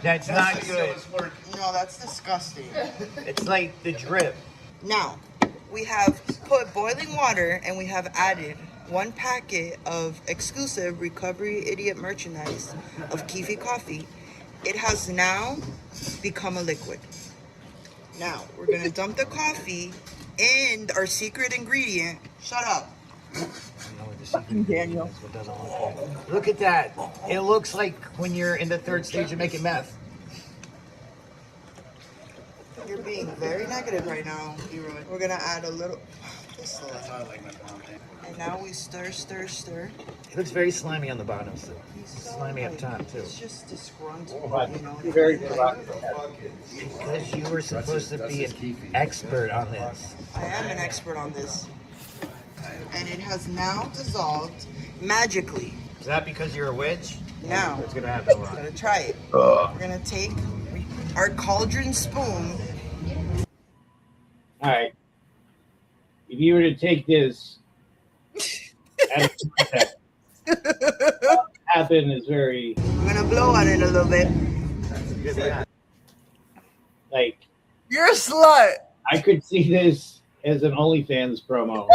That's not good. No, that's disgusting. It's like the drip. Now, we have put boiling water, and we have added 1 packet of exclusive Recovery Idiot merchandise of Kiwi coffee. It has now become a liquid. Now, we're gonna dump the coffee in our secret ingredient. Shut up. Fucking Daniel. Look at that. It looks like when you're in the 3rd stage of making meth. You're being very negative right now, Leroy. We're gonna add a little. And now we stir, stir, stir. It looks very slimy on the bottom, so slimy up top too. It's just disgruntled, you know. Very provocative. Because you were supposed to be an expert on this. I am an expert on this. And it has now dissolved magically. Is that because you're a witch? Now, It's gonna happen a we're lot. gonna try it. We're gonna take our cauldron spoon. All right. If you were to take this, out of context, what happened is very We're gonna blow on it a little bit. like You're a slut. I could see this as an OnlyFans promo.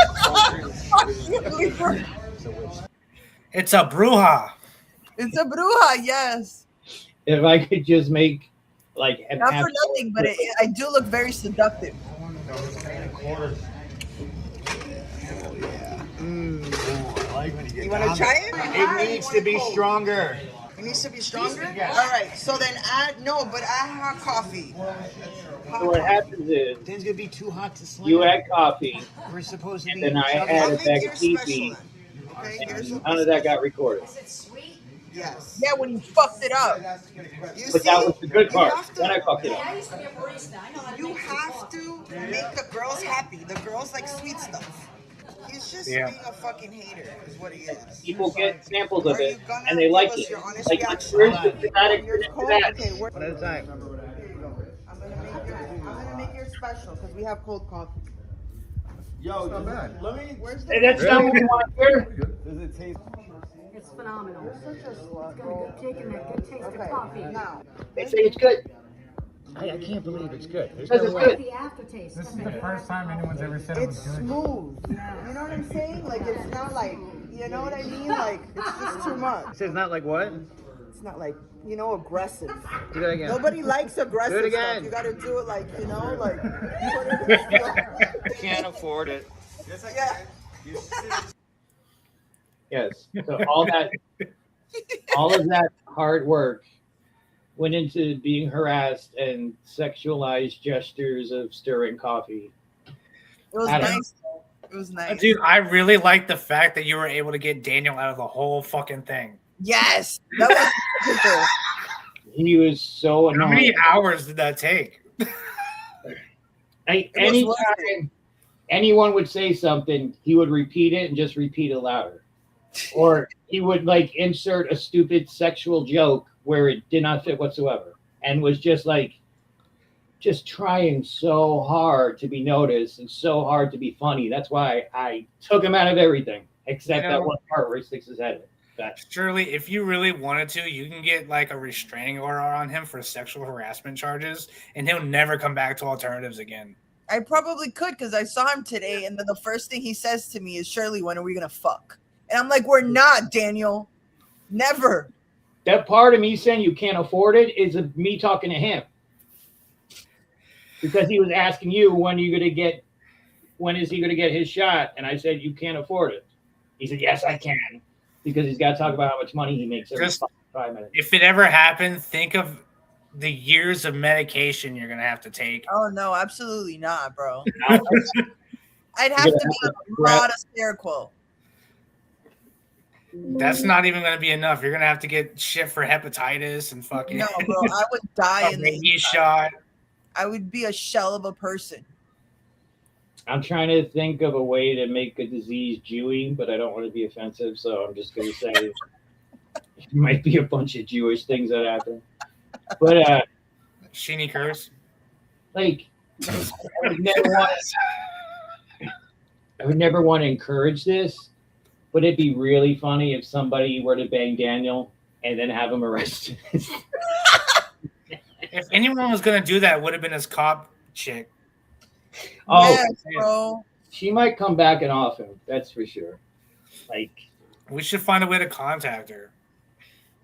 It's a bruja. It's a bruja, yes. If I could just make like an Not for absolute- nothing, but I do look very seductive. You want to try it? It needs to be stronger. It needs to be stronger? Yes. All right, so then but add hot coffee. So what happens is It's gonna be too hot to slam. you add coffee, We're supposed to and be. then I chugging- add I'll a make bag yours of special kiwi, then. Okay, here's and none of that got recorded. Yes. Yeah, when you fucked it up. You But see? that was the good part. You have to- Then I fucked it up. I used to be a barista. I know how to You make have to make the girls happy. The girls like sweet stuff. He's just being a fucking hater, is what he is. People get samples of Are you it gonna and they give like us it. your honest Like reaction? where's the fanatic Yours to cold? that? Okay, One at a time. I'm gonna make yours special because we have cold coffee. Yo, not bad. Let me. Where's the Hey, that's not what we want here. Does it taste? It's phenomenal. You're such a slut, Got a bro. good kick and that good taste Okay, of coffee. now. They say it's good. I can't believe it's good. There's Because no it's way. good. The aftertaste. This is the first time anyone's ever said it It's was good. smooth. You know what I'm saying? Like, it's not like, you know what I mean? Like, it's just too much. So it's not like what? It's not like, you know, aggressive. Do that again. Nobody likes aggressive Do it stuff. again. You gotta do it like, you know, like, put it in slow. Can't afford it. Yeah. Yes. So all of that hard work went into being harassed and sexualized gestures of stirring coffee. It was Adam. nice. It was nice. Dude, I really like the fact that you were able to get Daniel out of the whole fucking thing. Yes. That was beautiful. He was so How many annoying. hours did that take? Like, It was worth anytime anyone would say something, he would repeat it and just repeat it louder. Or he would like insert a stupid sexual joke where it did not fit whatsoever and was just trying so hard to be noticed and so hard to be funny. That's why I took him out of everything except that one part where he sticks his head in. Surely, if you really wanted to, you can get like a restraining order on him for sexual harassment charges, and he'll never come back to alternatives again. I probably could because I saw him today, and then the first thing he says to me is, "Shirley, when are we gonna fuck?" And I'm like, "We're not, Daniel. Never." That part of me saying you can't afford it is me talking to him because he was asking you when is he going to get his shot, and I said you can't afford it. He said yes, I can. Because he's got to talk about how much money he makes every 5 minutes. If it ever happened, think of the years of medication you're going to have to take. Oh, no, absolutely not, bro. I'd have to be on a lot of Seroquel. That's not even going to be enough. You're going to have to get shit for hepatitis and fucking... No, bro, I would die in the shot. I would be a shell of a person. I'm trying to think of a way to make a disease Jewy, but I don't want to be offensive, so I'm just going to say it might be a bunch of Jewish things that happen. But Sheeny curse. Like, I would never want to encourage this, but it'd be really funny if somebody were to bang Daniel and then have him arrested. If anyone was going to do that, it would have been his cop chick. Oh, yes, bro. She might come back and off him. That's for sure. Like, we should find a way to contact her.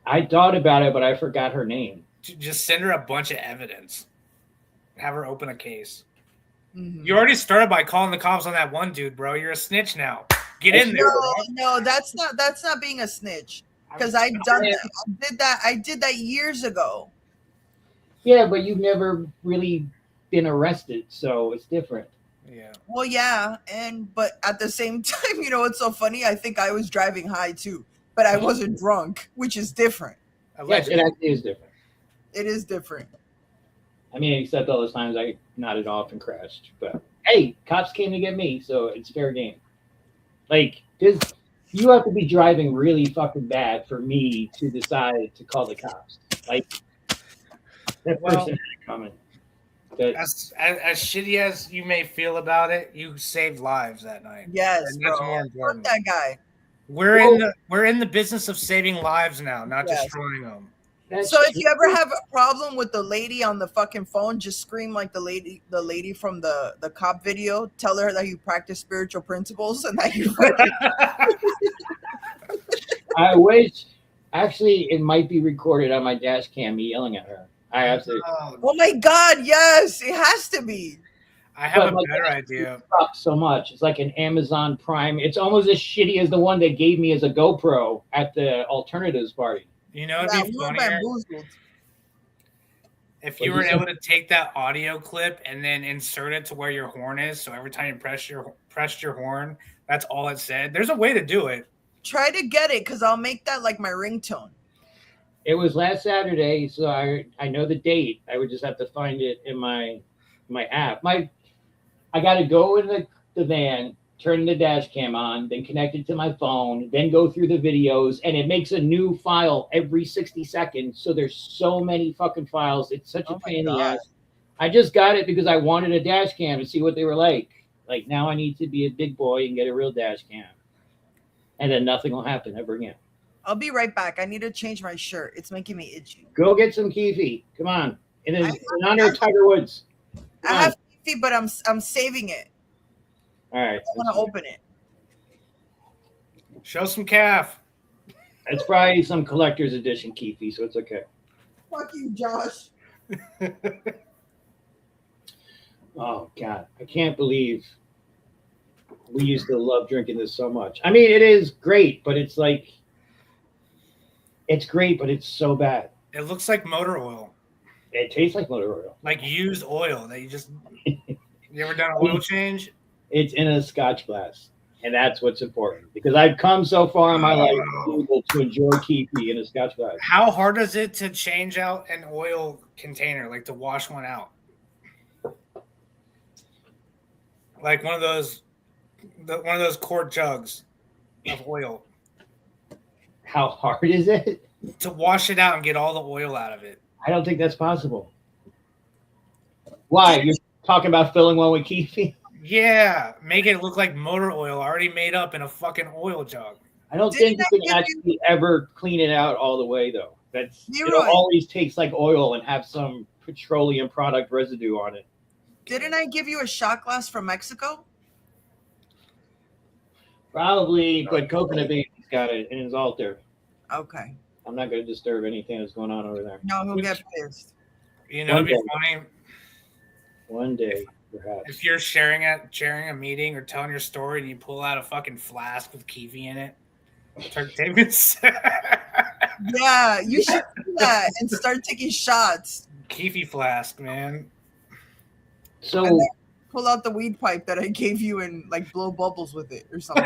I thought about it, but I forgot her name. Just send her a bunch of evidence. Have her open a case. Mm-hmm. You already started by calling the cops on that one dude, bro. You're a snitch now. Get in there. No, that's not being a snitch. Because I've done that. I did that years ago. Yeah, but you've never really been arrested, so it's different. Yeah. Well, yeah, but at the same time, you know what's so funny? I think I was driving high too, but I wasn't drunk, which is different. Yes, it actually is different. It is different. I mean, except all those times I nodded off and crashed. But hey, cops came to get me, so it's fair game. Like, you have to be driving really fucking bad for me to decide to call the cops. Like, that person had it coming. As shitty as you may feel about it, you saved lives that night. Yes, and that's bro. more important. Fuck that guy. We're in the business of saving lives now, not destroying them. So if you ever have a problem with the lady on the fucking phone, just scream like the lady from the cop video. Tell her that you practice spiritual principles and that you. I wish. Actually, it might be recorded on my dash cam. Me yelling at her. I have to. Oh my God! Yes, it has to be. I have a better idea. So much. It's like an Amazon Prime. It's almost as shitty as the one they gave me as a GoPro at the alternatives party. You know, it'd be funnier if you were able to take that audio clip and then insert it to where your horn is. So every time you pressed your horn, that's all it said. There's a way to do it. Try to get it, because I'll make that like my ringtone. It was last Saturday, so I know the date. I would just have to find it in my app. I got to go in the van, turn the dash cam on, then connect it to my phone, then go through the videos, and it makes a new file every 60 seconds. So there's so many fucking files. It's such a pain in the ass. I just got it because I wanted a dash cam to see what they were like. Like, now I need to be a big boy and get a real dash cam. And then nothing will happen ever again. I'll be right back. I need to change my shirt. It's making me itchy. Go get some Keefy. Come on. In honor of Tiger Woods. I have Keefy, but I'm saving it. All right. I want to open it. Show some calf. It's probably some collector's edition Keefy, so it's okay. Fuck you, Josh. Oh, God. I can't believe we used to love drinking this so much. I mean, it is great, but it's like, it's great, but it's so bad. It looks like motor oil. It tastes like motor oil. Like used oil that you just... You ever done an oil change? It's in a Scotch glass, and that's what's important, because I've come so far in my life to enjoy Keefy in a Scotch glass. How hard is it to change out an oil container, like to wash one out? like one of those quart jugs of oil How hard is it? to wash it out and get all the oil out of it. I don't think that's possible. Why? You're talking about filling one with Keefy? Yeah, make it look like motor oil already made up in a fucking oil jug. I don't think you can actually ever clean it out all the way, though. It'll always taste like oil and have some petroleum product residue on it. Didn't I give you a shot glass from Mexico? Probably, but Coconut Baby's got it in his altar. Okay. I'm not going to disturb anything that's going on over there. No, he'll get pissed. You know, it'd be funny. One day, perhaps. If you're sharing a meeting or telling your story and you pull out a fucking flask with Keefy in it. David's. Yeah, you should do that and start taking shots. Keefy flask, man. So pull out the weed pipe that I gave you and like blow bubbles with it or something.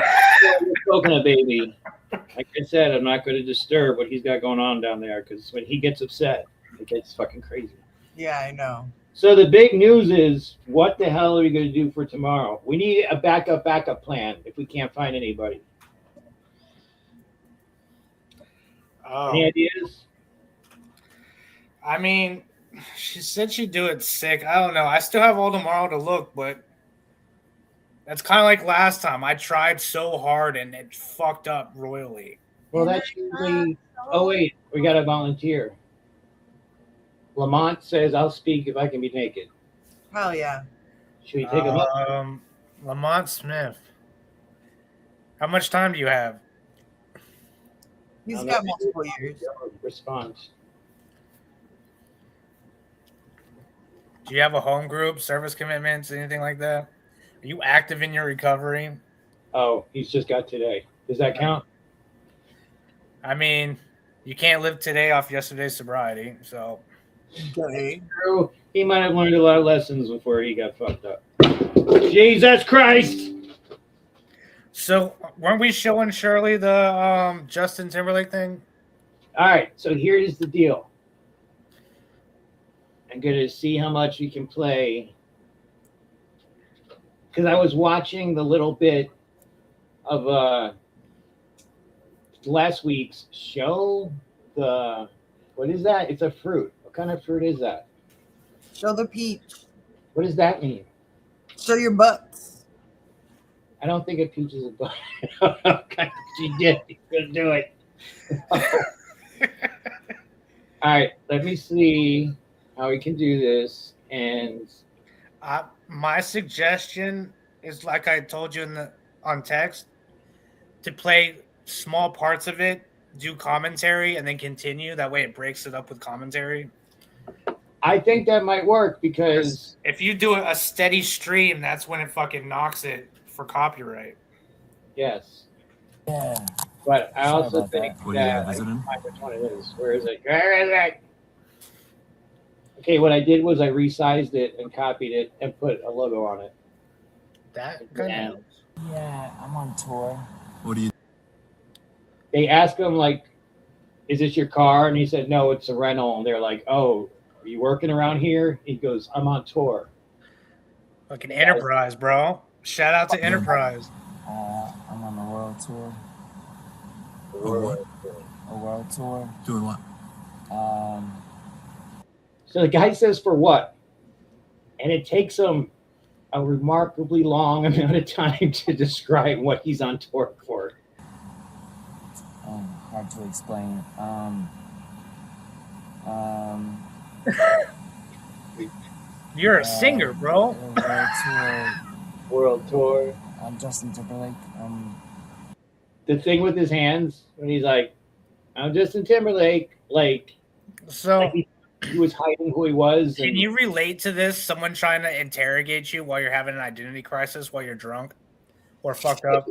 Coconut Baby. Like I said, I'm not going to disturb what he's got going on down there because when he gets upset, it gets fucking crazy. Yeah, I know. So the big news is, what the hell are we going to do for tomorrow? We need a backup plan if we can't find anybody. Oh. Any ideas? I mean, she said she'd do it sick. I don't know. I still have all tomorrow to look, but that's kind of like last time. I tried so hard and it fucked up royally. Well, that's usually... Oh, wait. We got a volunteer. Lamont says, I'll speak if I can be naked. Hell yeah. Should we take him up? Lamont Smith. How much time do you have? He's got multiple years. Response. Do you have a home group, service commitments, anything like that? Are you active in your recovery? Oh, he's just got today. Does that count? I mean, you can't live today off yesterday's sobriety, so... Okay. True. He might have learned a lot of lessons before he got fucked up. Jesus Christ! So, weren't we showing Shirley the Justin Timberlake thing? All right, so here's the deal. I'm going to see how much we can play. Because I was watching the little bit of last week's show. What is that? It's a fruit. What kind of fruit is that? Show the peach. What does that mean? Show your butts. I don't think a peach is a butt. Okay, she did. She's gonna do it. All right, let me see how we can do this. And my suggestion is, like I told you on text, to play small parts of it, do commentary, and then continue. That way, it breaks it up with commentary. I think that might work because if you do a steady stream, that's when it fucking knocks it for copyright. Yes. Yeah. But I Sorry also about think that. What do you have, that is it in? which one it is. Where is it? Where is it? Okay, what I did was I resized it and copied it and put a logo on it. That good. Yeah. Yeah, I'm on tour. What do you? They asked him, like, is this your car? And he said, no, it's a rental. And they're like, oh, are you working around here? He goes, I'm on tour. Fucking Enterprise, bro. Shout out to Enterprise. I'm on a world tour. A what? A world tour. Doing what? So the guy says, for what? And it takes him a remarkably long amount of time to describe what he's on tour for. Hard to explain. You're a singer, bro. World tour. World tour. I'm Justin Timberlake. The thing with his hands when he's like, I'm Justin Timberlake, like, So like he was hiding who he was. can And you relate to this? Someone trying to interrogate you while you're having an identity crisis, while you're drunk or fucked up?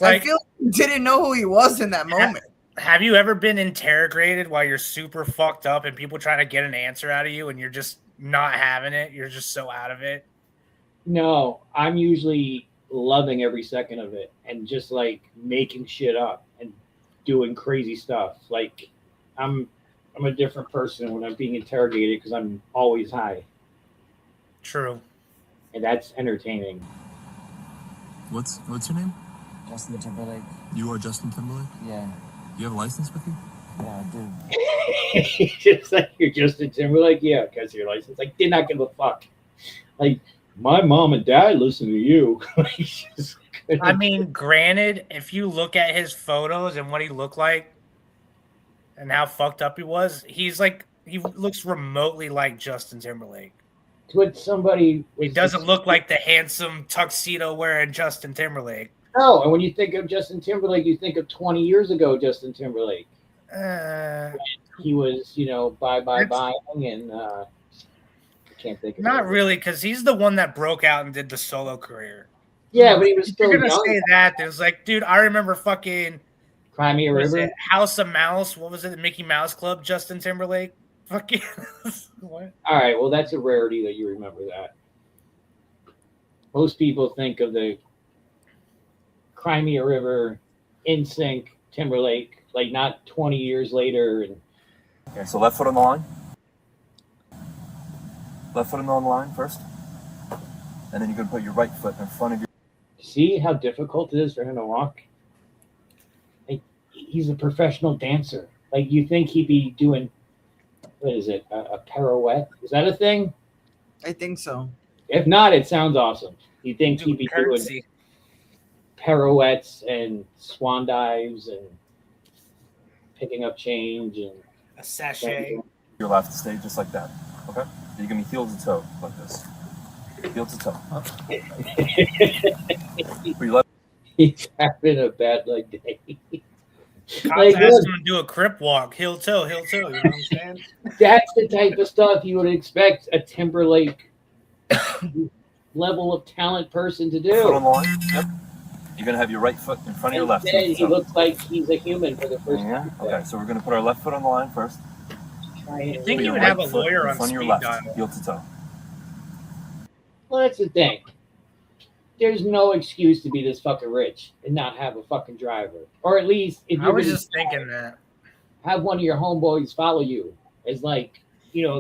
I feel like you didn't know who he was in that moment. Have you ever been interrogated while you're super fucked up and people trying to get an answer out of you and you're just not having it? You're just so out of it. no, I'm usually loving every second of it and just like making shit up and doing crazy stuff. Like I'm a different person when I'm being interrogated because I'm always high. True. and that's entertaining. What's your name? Justin Timberlake. You are Justin Timberlake? Yeah. You have a license with you? Yeah, I do. Just like you're Justin Timberlake, yeah, because your license. Like, did not give a fuck. Like, my mom and dad listen to you. I mean, granted, if you look at his photos and what he looked like and how fucked up he was, he looks remotely like Justin Timberlake. What somebody He doesn't look like the handsome tuxedo wearing Justin Timberlake. No, and when you think of Justin Timberlake, you think of 20 years ago Justin Timberlake. He was, bye, and I can't think of Not really, because he's the one that broke out and did the solo career. Yeah, but he was still You're gonna young. say that. There's like, dude, I remember fucking Cry Me a River, House of Mouse. What was it? The Mickey Mouse Club. Justin Timberlake. Fucking what? All right, well, that's a rarity that you remember that. Most people think of the Cry Me a River, NSYNC, Timberlake, like not 20 years later. And Okay, so left foot on the line. Left foot on the line first. And then you're going to put your right foot in front of your... See how difficult it is for him to walk? Like, he's a professional dancer. Like, you think he'd be doing, what is it, a pirouette? Is that a thing? I think so. If not, it sounds awesome. You think he'd be doing pirouettes and swan dives and picking up change and a sachet. Your left, stay just like that. Okay? You're going to be heel to toe like this. Heel to toe. For your left. He's having a bad day. Cops asked him to do a crip walk, heel toe, heel toe. You know what I'm saying? That's the type of stuff you would expect a Timberlake level of talent person to do. Foot on the line. Yep. You're going to have your right foot in front of your left. He looks like he's a human for the first time. Okay, so we're going to put our left foot on the line first. I think you would have a lawyer on speed dial. Heel to toe. Well, that's the thing. There's no excuse to be this fucking rich and not have a fucking driver. Or at least, if I you're was just thinking that. Have one of your homeboys follow you as the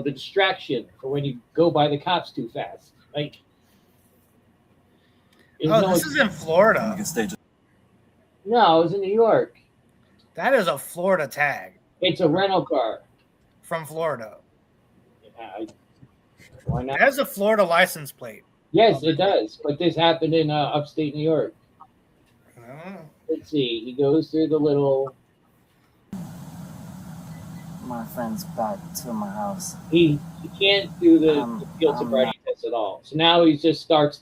distraction for when you go by the cops too fast. Like, this is in Florida. You can stay just... No, it was in New York. That is a Florida tag. It's a rental car. From Florida. Why not? It has a Florida license plate. Yes, it does. But this happened in upstate New York. Let's see. He goes through the little... My friend's back to my house. He can't do the field sobriety test at all. So now he just starts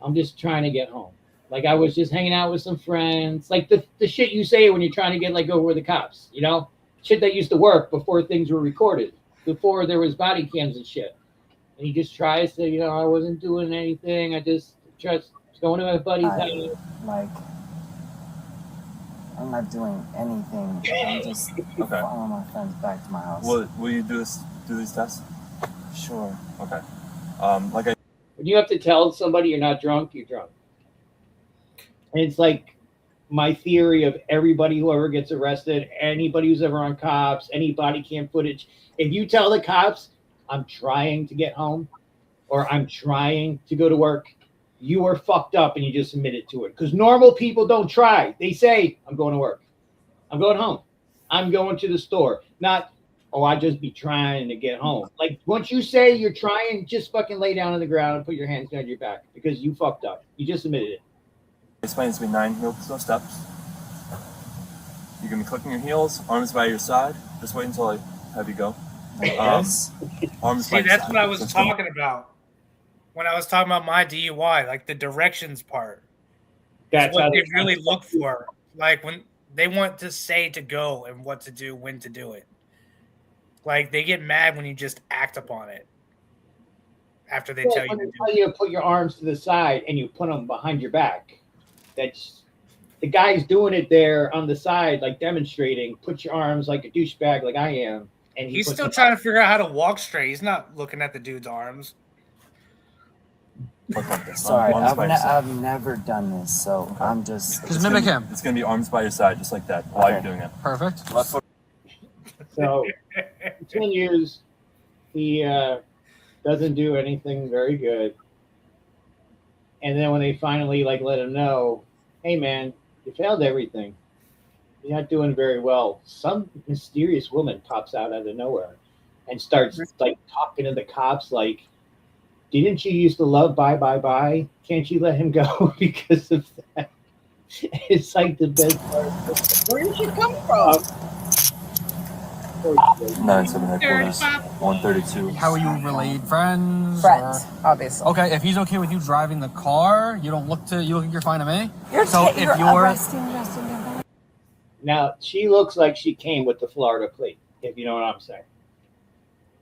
I'm just trying to get home. Like, I was just hanging out with some friends. Like the shit you say when you're trying to get over with the cops, Shit that used to work before things were recorded, before there was body cams and shit. And he just tries to, I wasn't doing anything. I just going to my buddy's house. Like, I'm not doing anything. I'm just following my friends back to my house. Will you do these tests? Sure. Okay. When you have to tell somebody you're not drunk, you're drunk. And it's like my theory of everybody who ever gets arrested, anybody who's ever on cops, any body cam footage. If you tell the cops, I'm trying to get home or I'm trying to go to work, you are fucked up and you just admitted to it. Because normal people don't try. They say, I'm going to work. I'm going home. I'm going to the store. Not, I just be trying to get home. Like, once you say you're trying, just fucking lay down on the ground and put your hands behind your back because you fucked up. You just admitted it. Explain to me 9 heel toe steps. You're going to be clicking your heels, arms by your side. Just wait until I have you go. Arms See, that's what I was talking about when I was talking about my DUI, like the directions part. That's what they really look for. Like when they want to say to go and what to do, when to do it. Like they get mad when you just act upon it after they tell you to do it. You put your arms to the side and you put them behind your back. That's the guy's doing it there on the side, like demonstrating. Put your arms like a douchebag, like I am. And he's still trying to figure out how to walk straight. He's not looking at the dude's arms. Sorry, I've never done this, so I'm just mimic him. It's gonna be arms by your side, just like that, while you're doing it. Perfect. Left foot. So continues. He doesn't do anything very good. And then when they finally like let him know, hey man, you failed everything. You're not doing very well. Some mysterious woman pops out of nowhere and starts like talking to the cops like, didn't you used to love Bye Bye Bye? Can't you let him go because of that? It's like the best part. Where did she come from? 9-7 headquarters, 132. How are you related? Friends? Friends, obviously. Okay, if he's okay with you driving the car, you look like you're fine to me. You're arresting Justin Timberlake. Now she looks like she came with the Florida plate, if you know what I'm saying.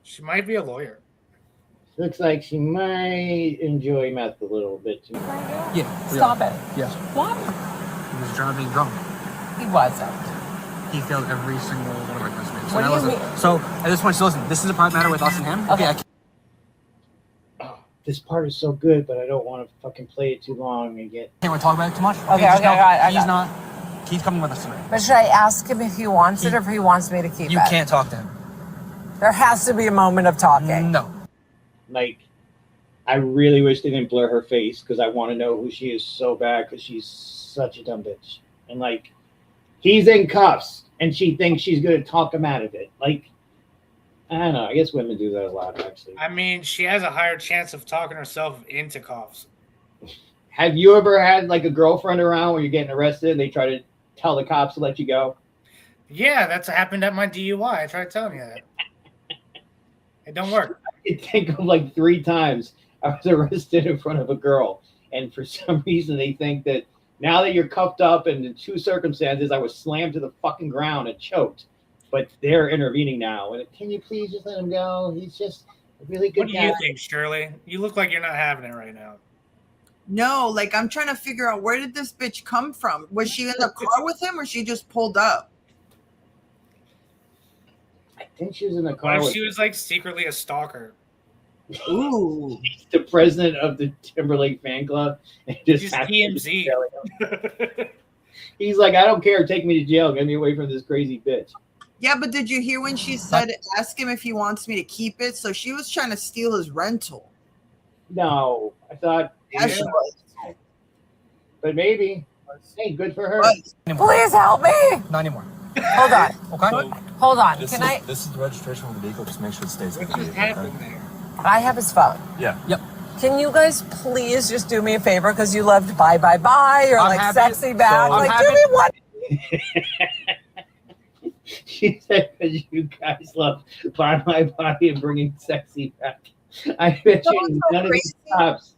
She might be a lawyer. Looks like she might enjoy meth a little bit too much. Yeah. Stop it. Yes. What? He was driving drunk. He wasn't. He failed every single one of our questions. So, What do you mean? So at this point, so listen, this is a private matter with us and him. Okay. I This part is so good, but I don't want to fucking play it too long and get. can't really talk about it too much. Okay, just okay, know I got he's it. not. He's coming with us tonight. But should I ask him if he wants it or if he wants me to keep You it? can't talk to him. There has to be a moment of talking. No. Like, I really wish they didn't blur her face because I want to know who she is so bad because she's such a dumb bitch. And like, he's in cuffs and she thinks she's going to talk him out of it. Like, I don't know. I guess women do that a lot, actually. I mean, she has a higher chance of talking herself into cuffs. Have you ever had like a girlfriend around where you're getting arrested and they try to tell the cops to let you go? Yeah, that's happened at my DUI. I tried telling you that. It don't work. I can think of like 3 times I was arrested in front of a girl, and for some reason they think that now that you're cuffed up, and in 2 circumstances I was slammed to the fucking ground and choked, but they're intervening now. And can you please just let him go? He's just a really good What do guy. you think, Shirley? You look like you're not having it right now. No, like I'm trying to figure out where did this bitch come from? Was she in the car with him or she just pulled up? I think she was in the What car if with she was like secretly a stalker? Ooh. the president of the Timberlake fan club. And just Just happened to TMZ. tell him. He's like, I don't care. Take me to jail. Get me away from this crazy bitch. Yeah, but did you hear when she said ask him if he wants me to keep it? So she was trying to steal his rental. No, I thought. Yeah, she was. But maybe. Hey, good for her. Please help me. Not anymore. Hold on. Okay. Hold on. This Can is, I? This is the registration of the vehicle. Just make sure it stays with What the just vehicle. happened there? I have his phone. Yeah. Yep. Can you guys please just do me a favor because you loved Bye Bye Bye or I'm like happy. Sexy Back? So- I'm like, do happy. me one. She said, because you guys love Bye Bye Bye and bringing sexy back. I bet That you was so none of these crazy. cops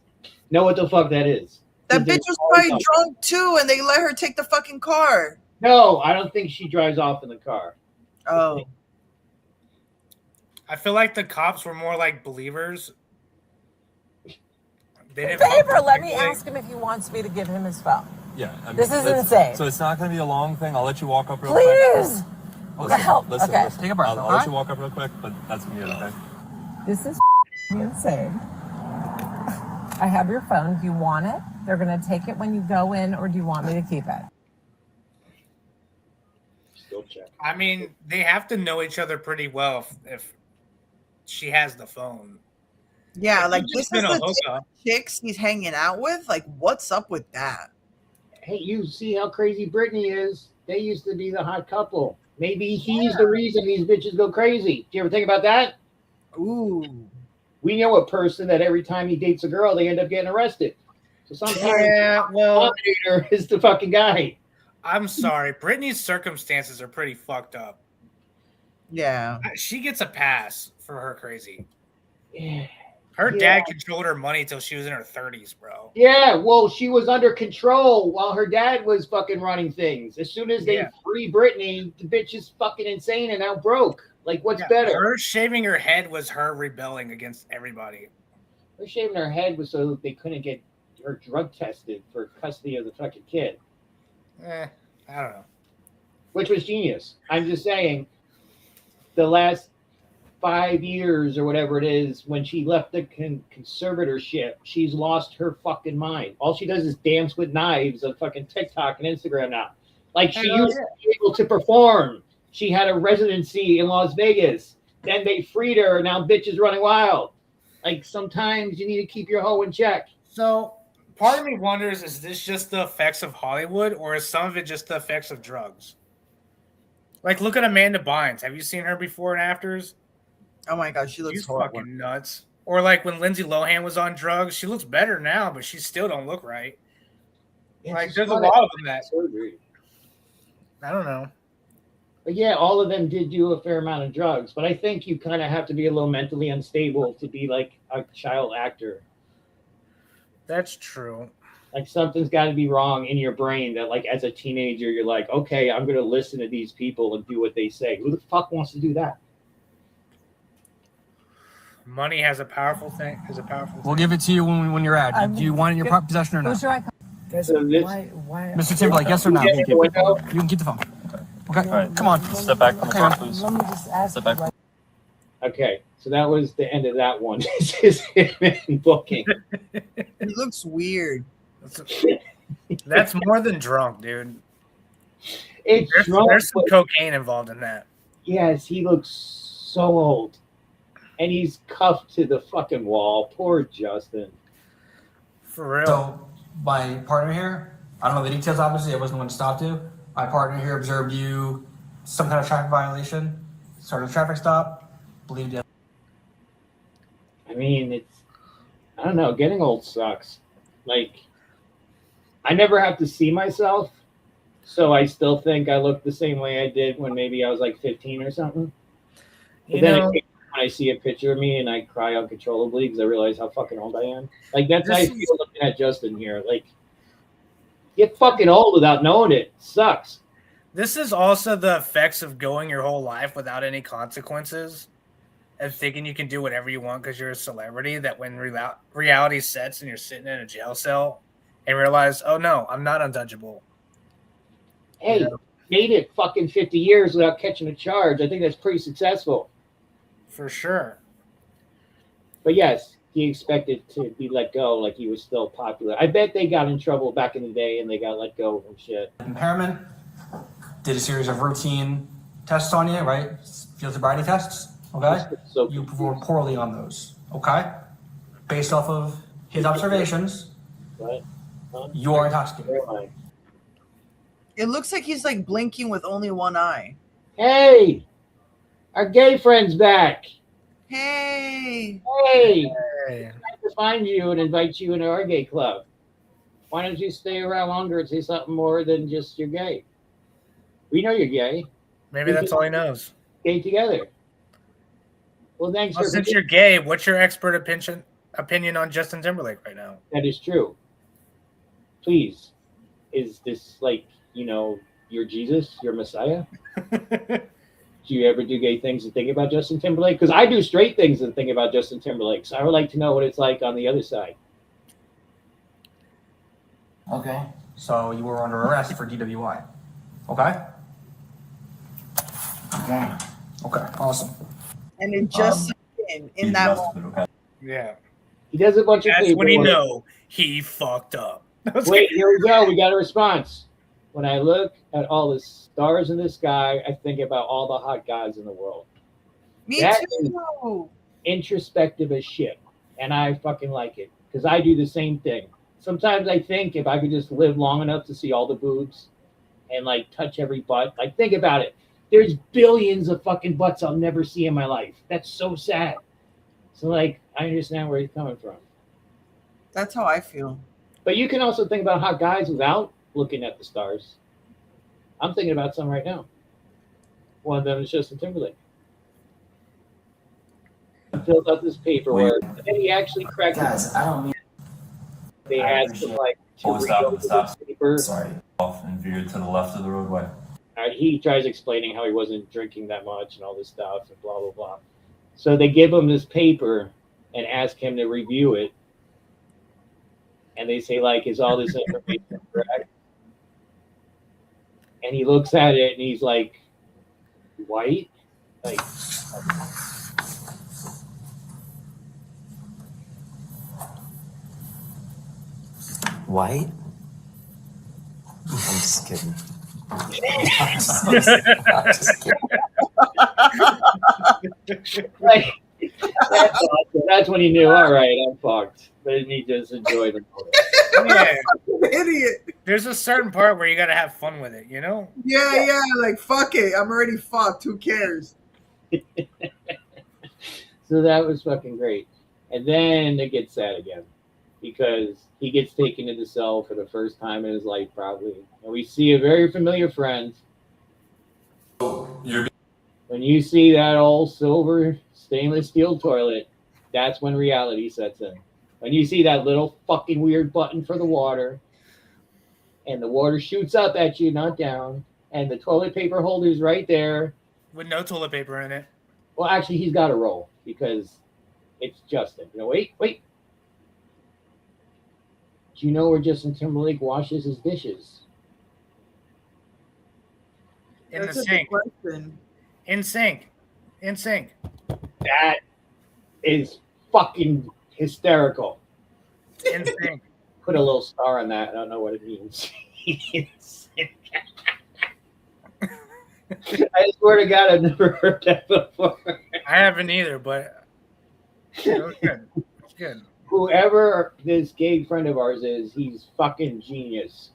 know what the fuck that is. That bitch was probably drunk too, and they let her take the fucking car. No, I don't think she drives off in the car. Oh. I feel like the cops were more like believers. They didn't Favor, let me particularly- ask him if he wants me to give him his phone. Yeah. I mean, This is it's- insane. So it's not going to be a long thing. I'll let you walk up real quick. Please. Listen, Help. listen, Okay. listen. Take a breath, I'll let alright? you walk up real quick, but that's going to be it, okay? This is insane. I have your phone. Do you want it? They're going to take it when you go in, or do you want me to keep it? Still check. I mean, they have to know each other pretty well if she has the phone. Yeah, like It's this just is been a the hookup. chicks he's hanging out with. Like, what's up with that? Hey, you see how crazy Britney is? They used to be the hot couple. Maybe he's the reason these bitches go crazy. Do you ever think about that? Ooh. We know a person that every time he dates a girl, they end up getting arrested. So sometimes Yeah, well, the denominator is the fucking guy. I'm sorry. Britney's circumstances are pretty fucked up. Yeah. She gets a pass for her crazy. Yeah. Her Yeah. dad controlled her money till she was in her 30s, bro. Yeah, well, she was under control while her dad was fucking running things. As soon as they Yeah. free Britney, the bitch is fucking insane and now broke. Like, what's Yeah, better? Her shaving her head was her rebelling against everybody. Her shaving her head was so they couldn't get her drug tested for custody of the fucking kid, I don't know. which was genius. I'm just saying, the last 5 years or whatever it is, when she left the conservatorship, she's lost her fucking mind. All she does is dance with knives on fucking TikTok and Instagram now. Like, she Hell used to be able to perform. She had a residency in Las Vegas. Then they freed her. Now bitch is running wild. Like, sometimes you need to keep your hoe in check. So Part of me wonders, is this just the effects of Hollywood, or is some of it just the effects of drugs? Like, look at Amanda Bynes. Have you seen her before and afters? Oh my god, she looks She's horrible. fucking nuts. Or like when Lindsay Lohan was on drugs, she looks better now, but she still don't look right. Like, there's a lot of them that surgery. I don't know. But yeah, all of them did do a fair amount of drugs. But I think you kind of have to be a little mentally unstable to be like a child actor. That's true. Like something's got to be wrong in your brain that like as a teenager, you're like, okay, I'm going to listen to these people and do what they say. Who the fuck wants to do that? Money has a powerful thing. We'll give it to you when you're out. Do you want it in your possession or not? Mr. Timberlake, yes or no? You can keep the phone. Okay, All right. come on. Step back from the car, please. Let me just ask Step back. Okay, so that was the end of that one. This is him in booking. He looks weird. That's more than drunk, dude. It's there's some cocaine involved in that. Yes, he looks so old. And he's cuffed to the fucking wall. Poor Justin. For real. So, my partner here, I don't know the details, obviously. I wasn't the one to stop you. My partner here observed you, some kind of traffic violation, started a traffic stop, believed you. I mean, I don't know, getting old sucks. Like, I never have to see myself, so I still think I look the same way I did when maybe I was like 15 or something. But then when I see a picture of me and I cry uncontrollably because I realize how fucking old I am. Like, that's how I feel looking at Justin here. Like, get fucking old without knowing it. Sucks. This is also the effects of going your whole life without any consequences and thinking you can do whatever you want because you're a celebrity, that when reality sets and you're sitting in a jail cell and realize, oh no, I'm not untouchable. Hey, made it fucking 50 years without catching a charge. I think that's pretty successful. For sure. But yes, he expected to be let go like he was still popular. I bet they got in trouble back in the day and they got let go from shit. Impairment, did a series of routine tests on you, right? Field sobriety tests, okay? So you performed poorly on those, okay? Based off of his observations, right. You are intoxicated. It looks like he's like blinking with only one eye. Hey, our gay friend's back. Hey. Hey. I'd like to find you and invite you into our gay club. Why don't you stay around longer and say something more than just you're gay? We know you're gay. Maybe that's all he knows. Gay together. Well, thanks Well, since you're gay, what's your expert opinion on Justin Timberlake right now? That is true. Please, is this like, your Jesus, your Messiah? Do you ever do gay things and think about Justin Timberlake? Because I do straight things and think about Justin Timberlake. So I would like to know what it's like on the other side. Okay. So you were under arrest for DWI. Okay? Okay. Okay, awesome. And it just in that moment. Yeah. He does a bunch of That's things. when he know he fucked up. Wait, here we go. We got a response. When I look at all the stars in the sky, I think about all the hot guys in the world. Me That too. Introspective as shit. And I fucking like it. Because I do the same thing. Sometimes I think if I could just live long enough to see all the boobs and like touch every butt. Like, think about it. There's billions of fucking butts I'll never see in my life. That's so sad. So like, I understand where he's coming from. That's how I feel. But you can also think about hot guys without looking at the stars. I'm thinking about some right now. One of them is Justin Timberlake. He filled out this paperwork, and then he actually cracked. Guys, I don't mean. They had some like Stop. paper. Sorry. Off and veered to the left of the roadway. He tries explaining how he wasn't drinking that much and all this stuff and blah blah blah. So they give him this paper and ask him to review it. And they say, like, is all this information correct? And he looks at it and he's like, white? Like, White? I'm just kidding. I'm just kidding. like, that's awesome. That's when he knew, all right, I'm fucked. But he just enjoyed the moment. Yeah. Fucking idiot. There's a certain part where you gotta have fun with it, you know? Yeah, like fuck it. I'm already fucked. Who cares? So that was fucking great. And then it gets sad again because he gets taken to the cell for the first time in his life, probably. And we see a very familiar friend. When you see that old silver stainless steel toilet, that's when reality sets in. When you see that little fucking weird button for the water, and the water shoots up at you, not down, and the toilet paper holder's right there. With no toilet paper in it. Well, actually, he's got to roll because it's Justin. You know, wait. Do you know where Justin Timberlake washes his dishes? In That's the a sink. good question. In sync. In sync. That is fucking hysterical. In sync. Put a little star on that. I don't know what it means. I swear to God, I've never heard that before. I haven't either, but it was good. It's good. Whoever this gay friend of ours is, he's fucking genius.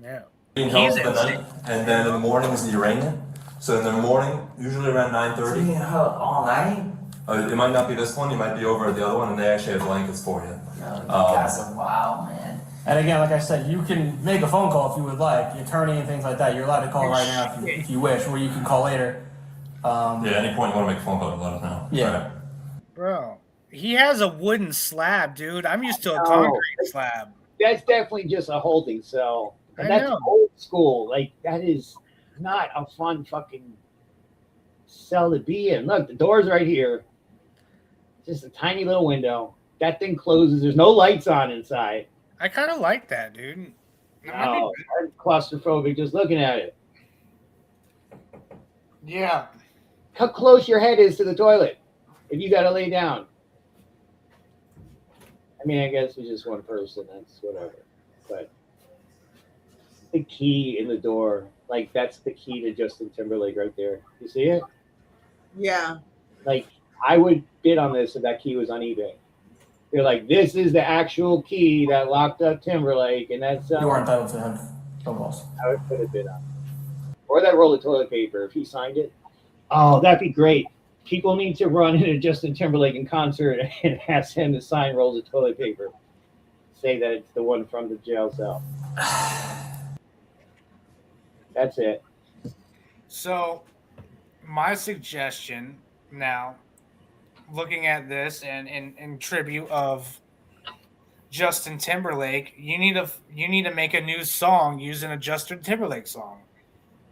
Yeah. Being held for the night, and then in the morning is the uranium. So in the morning, usually around 9:30. Being held all night? It might not be this one. You might be over at the other one, and they actually have blankets for you. You guys are wild, man. And again, like I said, you can make a phone call if you would like. The attorney and things like that, you're allowed to call right now if you wish, or you can call later. Yeah, any point you want to make a phone call, let us know. Yeah. Right. Bro, he has a wooden slab, dude. I'm used to a concrete slab. That's definitely just a holding cell. And I that's know. old school. Like, that is not a fun fucking cell to be in. Look, the door's right here. Just a tiny little window. That thing closes. There's no lights on inside. I kind of like that, dude. No, I'm claustrophobic just looking at it. Yeah. How close your head is to the toilet if you got to lay down. I mean, I guess it's just one person. That's whatever. But the key in the door, like, that's the key to Justin Timberlake right there. You see it? Yeah. Like, I would bid on this if that key was on eBay. They're like, this is the actual key that locked up Timberlake, and that's You are entitled to have phone calls. I would put a bid on it. Or that roll of toilet paper if he signed it. Oh, that'd be great. People need to run into Justin Timberlake in concert and ask him to sign rolls of toilet paper. Say that it's the one from the jail cell. That's it. So, my suggestion now, looking at this and in tribute of Justin Timberlake, you need to make a new song using a Justin Timberlake song.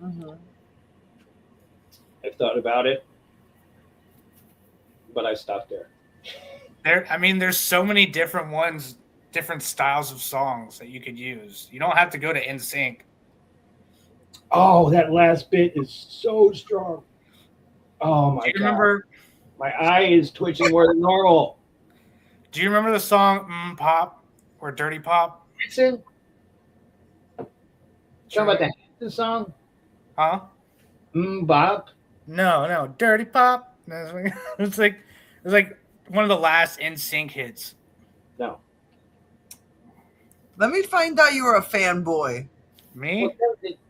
Mm-hmm. I've thought about it, but I stopped there. There's so many different ones, different styles of songs that you could use. You don't have to go to NSYNC. Oh, that last bit is so strong. Oh my Do you God. remember? My eye is twitching more than normal. Do you remember the song Pop or Dirty Pop? Hanson? Talking about the Hanson song? Huh? Bop? No, Dirty Pop. It's like one of the last NSYNC hits. No. Let me find out you were a fanboy. Me? Well,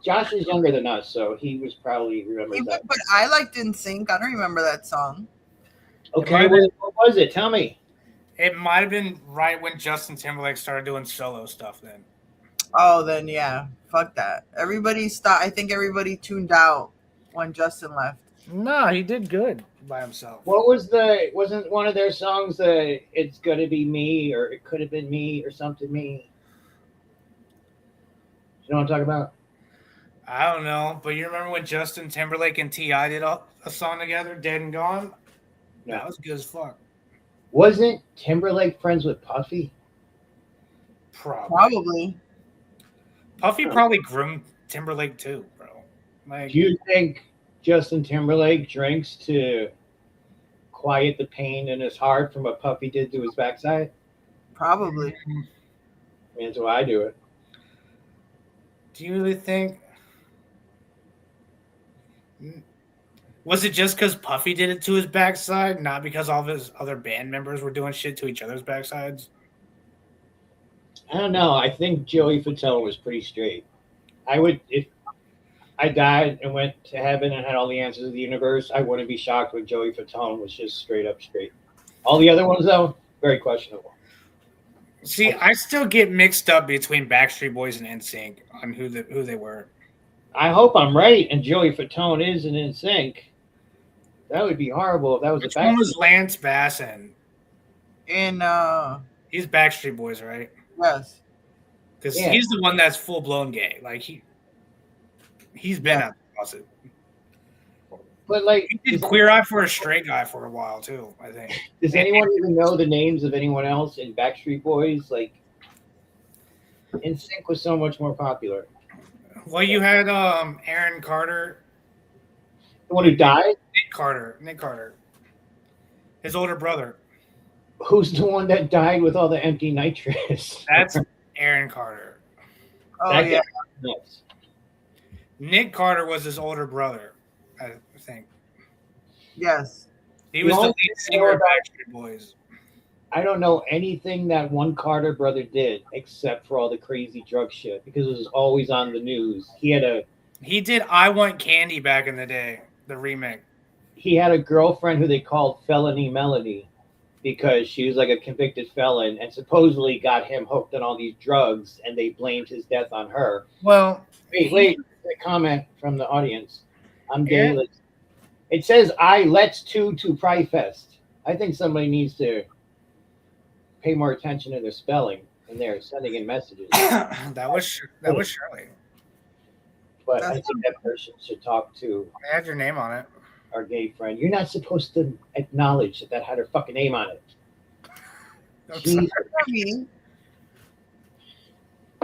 Josh is younger than us, so he was probably remembers that. But I liked NSYNC. I don't remember that song. Okay, what was it? Tell me. It might have been right when Justin Timberlake started doing solo stuff then. Oh, then yeah. Fuck that. Everybody stopped. I think everybody tuned out when Justin left. No, he did good by himself. What was wasn't one of their songs It's Gonna Be Me or It Could Have Been Me or something me? You know what I'm talking about? I don't know, but you remember when Justin Timberlake and T.I. did a song together, Dead and Gone? No. That was good as fuck. Wasn't Timberlake friends with Puffy? Probably. Puffy probably groomed Timberlake too, bro. Like, Do you think Justin Timberlake drinks to quiet the pain in his heart from what Puffy did to his backside? Probably. I mean, that's why I do it. do you really think? Was it just because Puffy did it to his backside, not because all of his other band members were doing shit to each other's backsides? I don't know. I think Joey Fatone was pretty straight. I would, if I died and went to heaven and had all the answers of the universe, I wouldn't be shocked when Joey Fatone was just straight up straight. All the other ones, though, very questionable. See, I still get mixed up between Backstreet Boys and NSYNC on who they were. I hope I'm right, and Joey Fatone is in NSYNC. That would be horrible if that was Which a one fact. was Lance Basson? In He's Backstreet Boys, right? yes. Because Yeah. he's the one that's full blown gay. Like he's been Yeah. out the closet. But like, He did Queer Eye for a Straight Guy for a while too. I think. does anyone even know the names of anyone else in Backstreet Boys? Like, NSYNC was so much more popular. Well, you had Aaron Carter, The one who died? Nick Carter, his older brother. Who's the one that died with all the empty nitrous? That's Aaron Carter. Oh That yeah. guy was nuts. Nick Carter was his older brother, I think. Yes. He The was the only lead thing I singer know of about- Backstreet Boys. I don't know anything that one Carter brother did except for all the crazy drug shit because it was always on the news. He did I Want Candy back in the day, the remake. He had a girlfriend who they called Felony Melody because she was like a convicted felon and supposedly got him hooked on all these drugs and they blamed his death on her. Well, Wait, a comment from the audience. I'm gay. Yeah. It says let's to Pride Fest. I think somebody needs to pay more attention to their spelling when they're sending in messages. that was Shirley. But I think that person should talk to They had your name on it. our gay friend. You're not supposed to acknowledge that had her fucking name on it. Jesus. Me.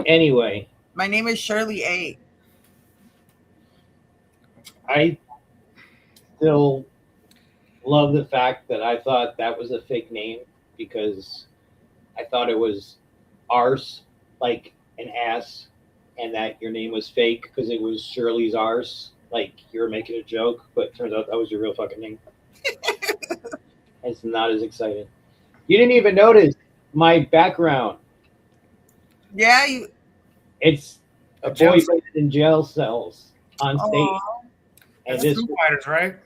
Anyway, My name is Shirley A. I still love the fact that I thought that was a fake name because I thought it was arse, like an ass, and that your name was fake because it was Shirley's arse. Like you were making a joke, but it turns out that was your real fucking name. It's not as exciting. You didn't even notice my background. Yeah, you. It's a jail boy cell. in jail cells on stage. Aw. And That's this Foo Fighters, right?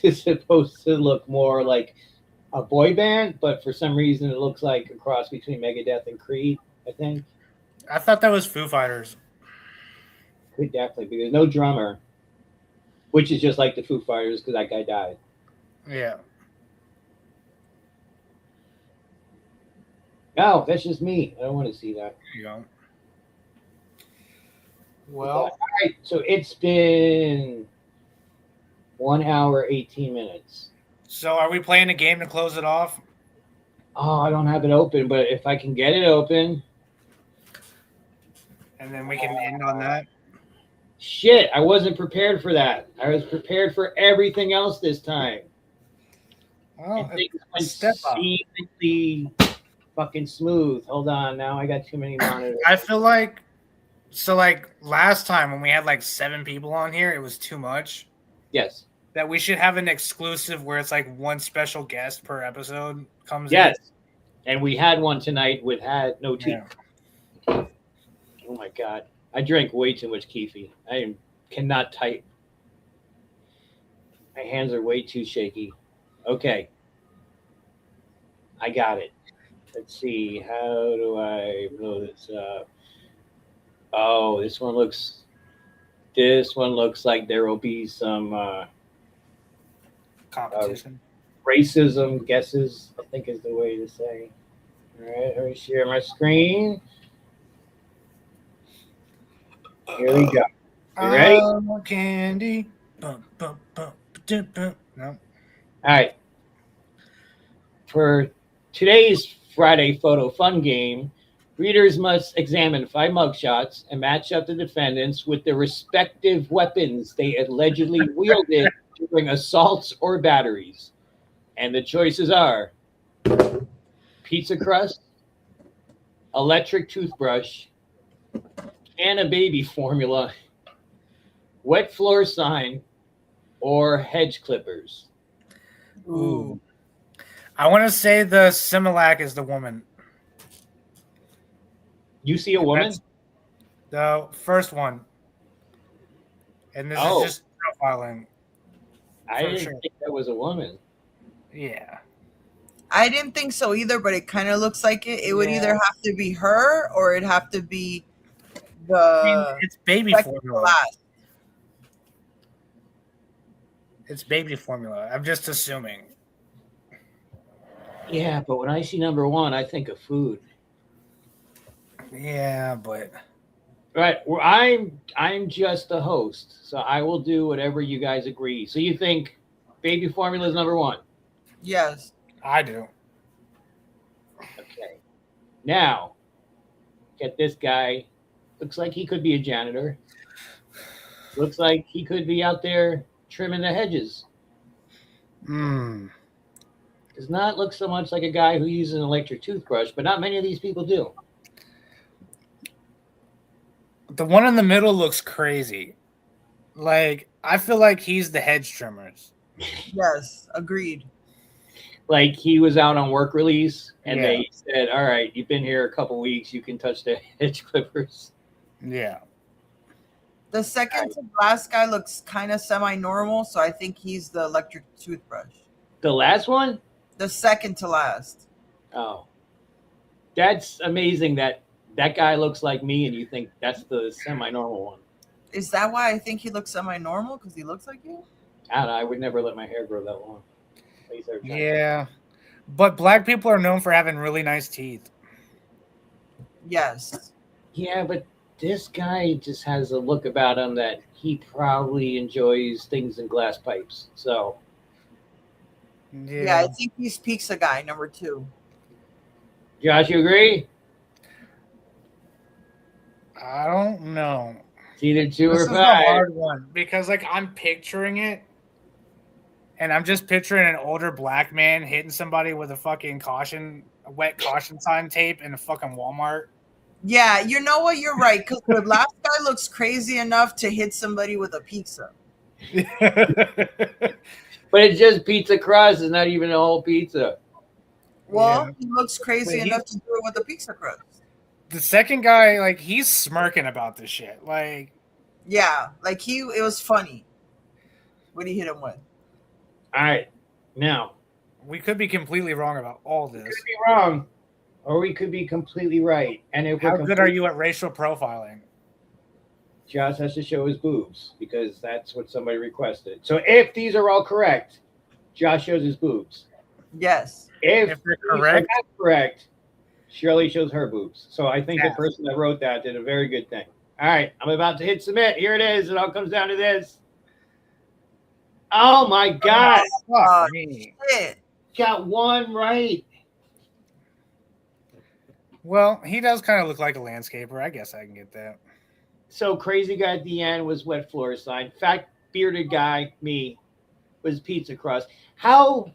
is supposed to look more like a boy band, but for some reason it looks like a cross between Megadeth and Creed, I think. I thought that was Foo Fighters. Could definitely be. There's no drummer, which is just like the Foo Fighters because that guy died. Yeah. No, that's just me. I don't want to see that. There you go. Well, all right. So it's been 1 hour, 18 minutes. So are we playing a game to close it off? Oh, I don't have it open, but if I can get it open. And then we can end on that. Shit, I wasn't prepared for that. I was prepared for everything else this time. Well, Things went step up. seemingly fucking smooth. Hold on, now I got too many monitors. I feel like last time when we had like 7 people on here, it was too much. Yes. That we should have an exclusive where it's like one special guest per episode comes Yes. And we had one tonight with no teeth. Yeah. Oh my god. I drank way too much Keefy. I cannot type. My hands are way too shaky. Okay. I got it. Let's see. How do I blow this up? Oh, this one looks like there will be some competition. Racism guesses, I think is the way to say. All right, let me share my screen. Here we go. You ready? Candy. Bum, bum, bum, ba-dum, bum. No. All right. For today's Friday photo fun game, readers must examine 5 mugshots and match up the defendants with the respective weapons they allegedly wielded during assaults or batteries. And the choices are pizza crust, electric toothbrush, can of baby formula, wet floor sign, or hedge clippers. Ooh. I want to say the Similac is the woman. You see a woman? That's the first one. And this is just profiling. I for didn't sure. think that was a woman. Yeah. I didn't think so either, but it kind of looks like it. It would Yeah. either have to be her or it'd have to be the. It's baby second to formula. last. It's baby formula. I'm just assuming. Yeah, but when I see number one, I think of food. Yeah, but Right. Well, I'm just the host, so I will do whatever you guys agree. So you think baby formula is number one? Yes. I do. Okay. Now, get this guy. Looks like he could be a janitor. Looks like he could be out there trimming the hedges. Does not look so much like a guy who uses an electric toothbrush, but not many of these people do. The one in the middle looks crazy. Like, I feel like he's the hedge trimmers. Yes, agreed. Like he was out on work release and Yeah. they said, all right, you've been here a couple weeks, you can touch the hedge clippers. Yeah. The second to last guy looks kind of semi-normal, so I think he's the electric toothbrush. The last one? The second to last. Oh. That's amazing that that guy looks like me and you think that's the semi-normal one. Is that why I think he looks semi-normal? Because he looks like you? I don't know. I would never let my hair grow that long. At least every time. Yeah. But black people are known for having really nice teeth. Yes. Yeah, but this guy just has a look about him that he probably enjoys things in glass pipes. So Yeah, I think he's pizza guy, number 2. Josh, you agree? I don't know. It's either 2 This or is 5. a hard one because, like, I'm picturing it, and I'm just picturing an older black man hitting somebody with a fucking wet caution sign tape in a fucking Walmart. Yeah, you know what? You're right. Because the last guy looks crazy enough to hit somebody with a pizza. But it's just pizza crust. It's not even a whole pizza. Well, he looks crazy Wait, enough to do it with a pizza crust. The second guy, like, he's smirking about this shit. Like, Yeah, like it was funny. What he hit him with. All right. Now, we could be completely wrong about all this. we could be wrong, or we could be completely right. And if How we're good are you at racial profiling? Josh has to show his boobs because that's what somebody requested. So if these are all correct, Josh shows his boobs. Yes. If they're these are correct, not correct, Shirley shows her boobs. So I think Yeah. the person that wrote that did a very good thing. All right, I'm about to hit submit. Here it is. It all comes down to this. Oh my God! fuck me. Shit. Got one right. Well, he does kind of look like a landscaper. I guess I can get that. So crazy guy at the end was wet floor sign. Fat bearded guy, me, was pizza crust. How?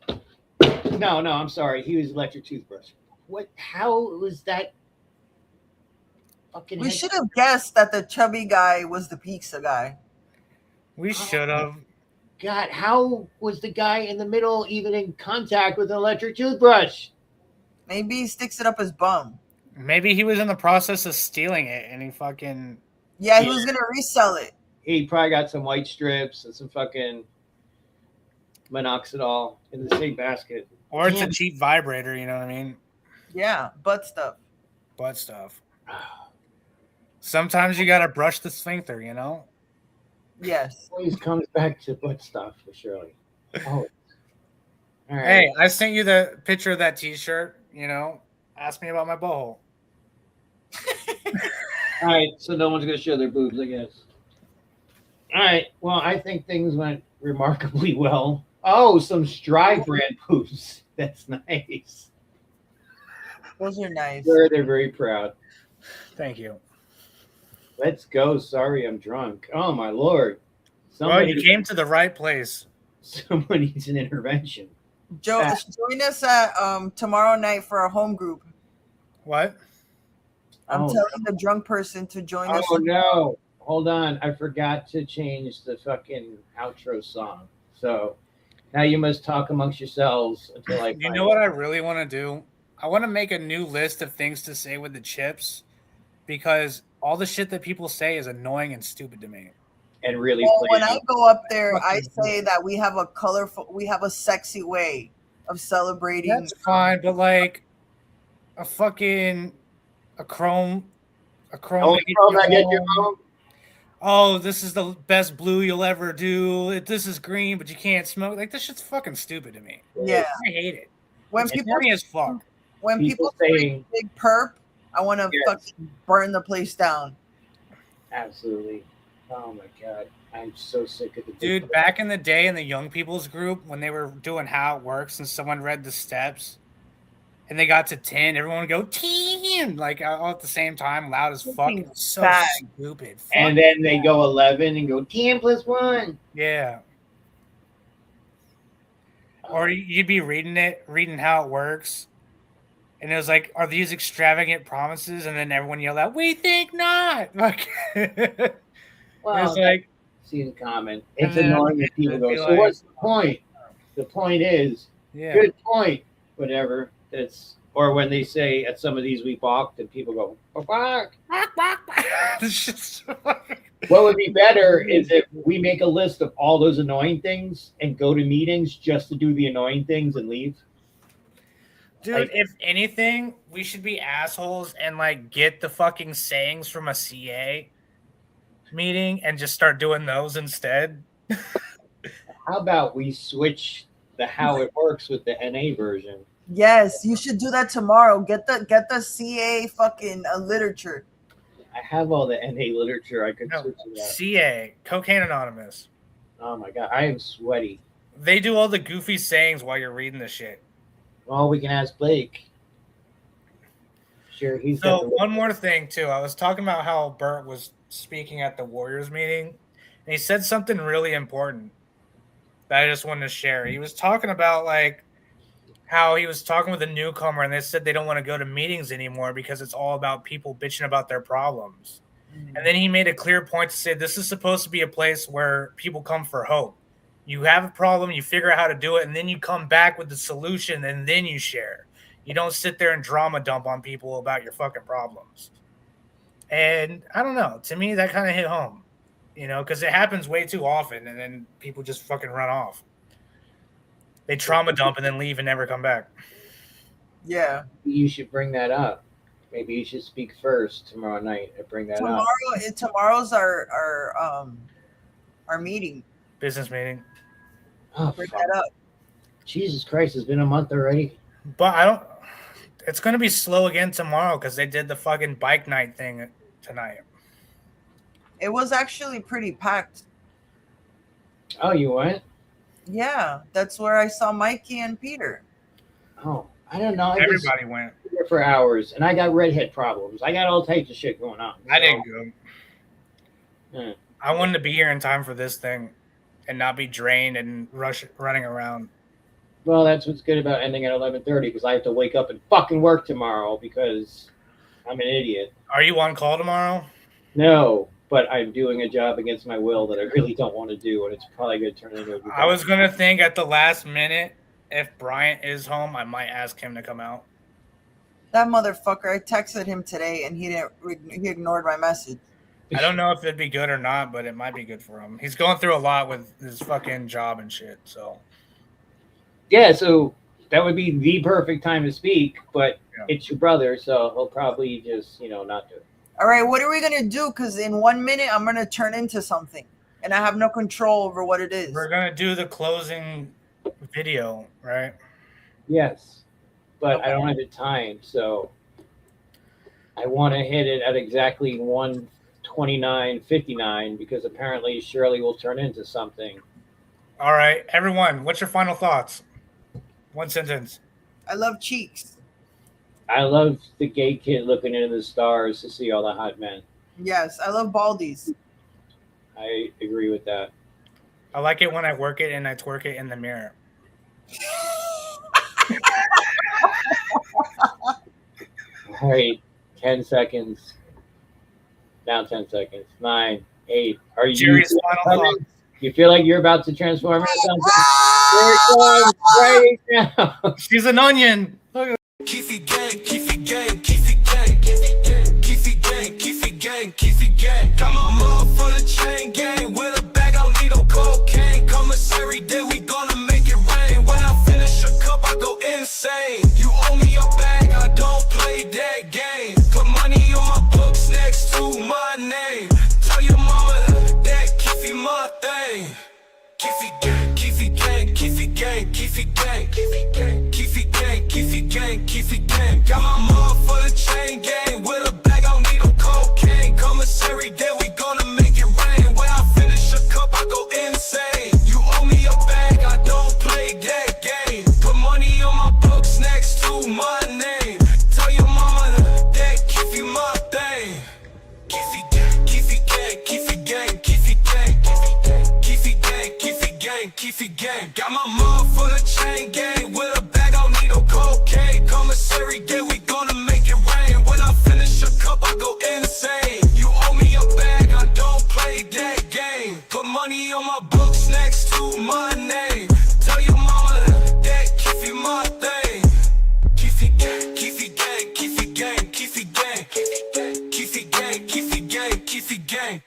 No, I'm sorry. He was electric toothbrush. What? How was that? Fucking. We should have guessed that the chubby guy was the pizza guy. We should have. God, how was the guy in the middle even in contact with an electric toothbrush? Maybe he sticks it up his bum. Maybe he was in the process of stealing it and he fucking. Yeah, he was going to resell it. He probably got some white strips and some fucking minoxidil in the same basket. Or it's a Damn. cheap vibrator, you know what I mean? Yeah, butt stuff. Butt stuff. Sometimes you gotta brush the sphincter, you know? Yes. Always comes back to butt stuff for Shirley. Oh. All right. Hey, I sent you the picture of that t-shirt, you know? Ask me about my butthole. All right, so no one's going to show their boobs, I guess. All right, well, I think things went remarkably well. Oh, some Strive brand boobs. That's nice. Those are nice. They're very proud. Thank you. Let's go. Sorry, I'm drunk. Oh, my Lord. Well, you came to the right place. Someone needs an intervention. Join us at tomorrow night for our home group. What? I'm telling the drunk person to join us. Oh, no. Hold on. I forgot to change the fucking outro song. So now you must talk amongst yourselves until I You know what I really want to do? I want to make a new list of things to say with the chips because all the shit that people say is annoying and stupid to me. And really, Well, when I go up there, I Fucking say that we have a sexy way of celebrating. That's fine, but like a chrome. Only chrome I get your home. Oh, this is the best blue you'll ever do. This is green, but you can't smoke. Like, this shit's fucking stupid to me. Yeah, I hate it. when It's people funny as fuck. when people say big perp, I want to fucking burn the place down. Absolutely. Oh my god, I'm so sick of the Dude, back in the day in the young people's group, when they were doing how it works and someone read the steps and they got to 10, everyone would go 10, like all at the same time, loud as fuck. It was so stupid. And then they go 11 and go 10 plus 1. Yeah. Or you'd be reading how it works. And it was like, are these extravagant promises? And then everyone yelled out, we think not. Like, Well, it's like, seems common. It's annoying when people go, so what's the point? The point is, good point, whatever. That's, or when they say at some of these we balked and people go, bark. What would be better is if we make a list of all those annoying things and go to meetings just to do the annoying things and leave. Dude, Like, if anything, we should be assholes and like get the fucking sayings from a CA meeting and just start doing those instead. How about we switch the how it works with the NA version? Yes, you should do that tomorrow. Get the CA fucking literature. I have all the NA literature. I could switch to that. CA, Cocaine Anonymous. Oh my god, I am sweaty. They do all the goofy sayings while you're reading the shit. Well, we can ask Blake. Sure, he's So got the one more thing too. I was talking about how Bert was speaking at the Warriors meeting, and he said something really important that I just wanted to share. He was talking about like how he was talking with a newcomer, and they said they don't want to go to meetings anymore because it's all about people bitching about their problems. And then he made a clear point to say this is supposed to be a place where people come for hope. You have a problem, you figure out how to do it, and then you come back with the solution, and then you share. You don't sit there and drama dump on people about your fucking problems. And I don't know. To me, that kind of hit home, you know, because it happens way too often, and then people just fucking run off. They trauma dump and then leave and never come back. Yeah. You should bring that up. Maybe you should speak first tomorrow night and bring that up. Tomorrow's our meeting. Business meeting. Oh, Bring that up. Jesus Christ, it's been a month already. But I don't. It's going to be slow again tomorrow because they did the fucking bike night thing tonight. It was actually pretty packed. Oh, you went? Yeah, that's where I saw Mikey and Peter. Oh, I don't know. Everybody went there for hours, and I got redhead problems. I got all types of shit going on. I didn't go. Yeah. I wanted to be here in time for this thing and not be drained and running around. Well, that's what's good about ending at 11:30 because I have to wake up and fucking work tomorrow because I'm an idiot. Are you on call tomorrow? No, but I'm doing a job against my will that I really don't want to do, and it's probably going to turn into a I was going to think at the last minute, if Bryant is home, I might ask him to come out. That motherfucker, I texted him today and he ignored my message. I don't know if it'd be good or not, but it might be good for him. He's going through a lot with his fucking job and shit, so. Yeah, so that would be the perfect time to speak, but it's your brother, so he'll probably just, not do it. All right, what are we going to do? Because in 1 minute, I'm going to turn into something, and I have no control over what it is. We're going to do the closing video, right? Yes, but I don't have the time, so I want to hit it at exactly 1:29:59 because apparently Shirley will turn into something. All right, everyone, what's your final thoughts? One sentence. I love cheeks. I love the gay kid looking into the stars to see all the hot men. Yes, I love baldies. I agree with that. I like it when I work it and I twerk it in the mirror. All right, 10 seconds. Now 10 seconds. 9, 8. Are you? Jerry's final thoughts. You feel like you're about to transform into something? Here it comes right now. She's an onion. Keefy gang, Keefy gang, Keefy gang, Keefy gang, Keefy gang, Keefy gang. Got my mug full of chain gang. With a bag, I don't need no cocaine. Commissary day, we gonna make it rain. When I finish a cup, I go insane. You owe me a bag, I don't play that game. Put money on my books next to my name. Tell your mama that Keefy my thing. Keefy gang, Keefy gang, Keefy gang, Keefy gang, Keefy gang, Keefy gang, Keefy gang, Keefy gang. Got my mug full of chain gang. With a bag, I don't need no cocaine. Commissary day, we gonna make it rain. When I finish a cup, I go insane. You owe me a bag, I don't play that game. Put money on my books next to my name. Tell your mama that Keefy my thing. Keefy gang, Keefy gang, Keefy gang, Keefy gang, Keefy gang, Keefy gang, Keefy gang. Got my mug full of chain gang. With a bag, I don't need no cocaine. Commissary day, we gonna make it rain. When I finish a cup, I go insane. You owe me a bag, I don't play that game. Put money on my books next to my name. Tell your mama that Keefy my thing. Keefy gang, Keefy gang, Keefy gang, Keefy gang, Keefy gang, Keefy gang, Keefy gang, Keefy gang.